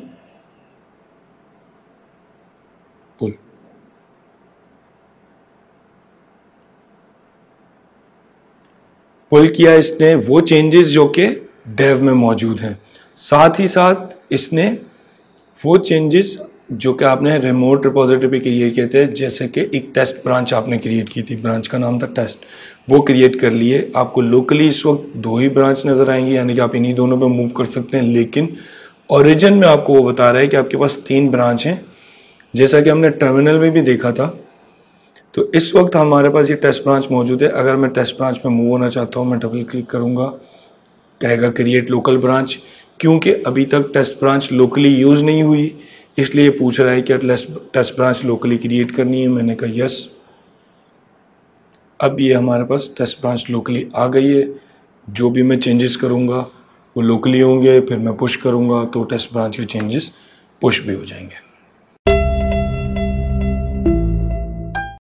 पुल, पुल किया इसने वो चेंजेस जो कि डेव में मौजूद हैं, साथ ही साथ इसने वो चेंजेस जो कि आपने रिमोट रिपोजिटरी पे क्रिएट किए थे, जैसे कि एक टेस्ट ब्रांच आपने क्रिएट की थी, ब्रांच का नाम था टेस्ट, वो क्रिएट कर लिए। आपको लोकली इस वक्त 2 ही ब्रांच नज़र आएंगी, यानी कि आप इन्हीं दोनों पे मूव कर सकते हैं, लेकिन ओरिजिन में आपको वो बता रहा है कि आपके पास 3 ब्रांच हैं, जैसा कि हमने टर्मिनल में भी देखा था। तो इस वक्त हमारे पास ये टेस्ट ब्रांच मौजूद है। अगर मैं टेस्ट ब्रांच में मूव होना चाहता हूँ, मैं डबल क्लिक करूँगा, कहेगा क्रिएट लोकल ब्रांच, क्योंकि अभी तक टेस्ट ब्रांच लोकली यूज़ नहीं हुई, इसलिए पूछ रहा है कि टेस्ट ब्रांच लोकली क्रिएट करनी है। मैंने कहा यस। अब ये हमारे पास टेस्ट ब्रांच लोकली आ गई है। जो भी मैं चेंजेस करूँगा वो लोकली होंगे, फिर मैं पुश करूँगा तो टेस्ट ब्रांच के चेंजेस पुश भी हो जाएंगे।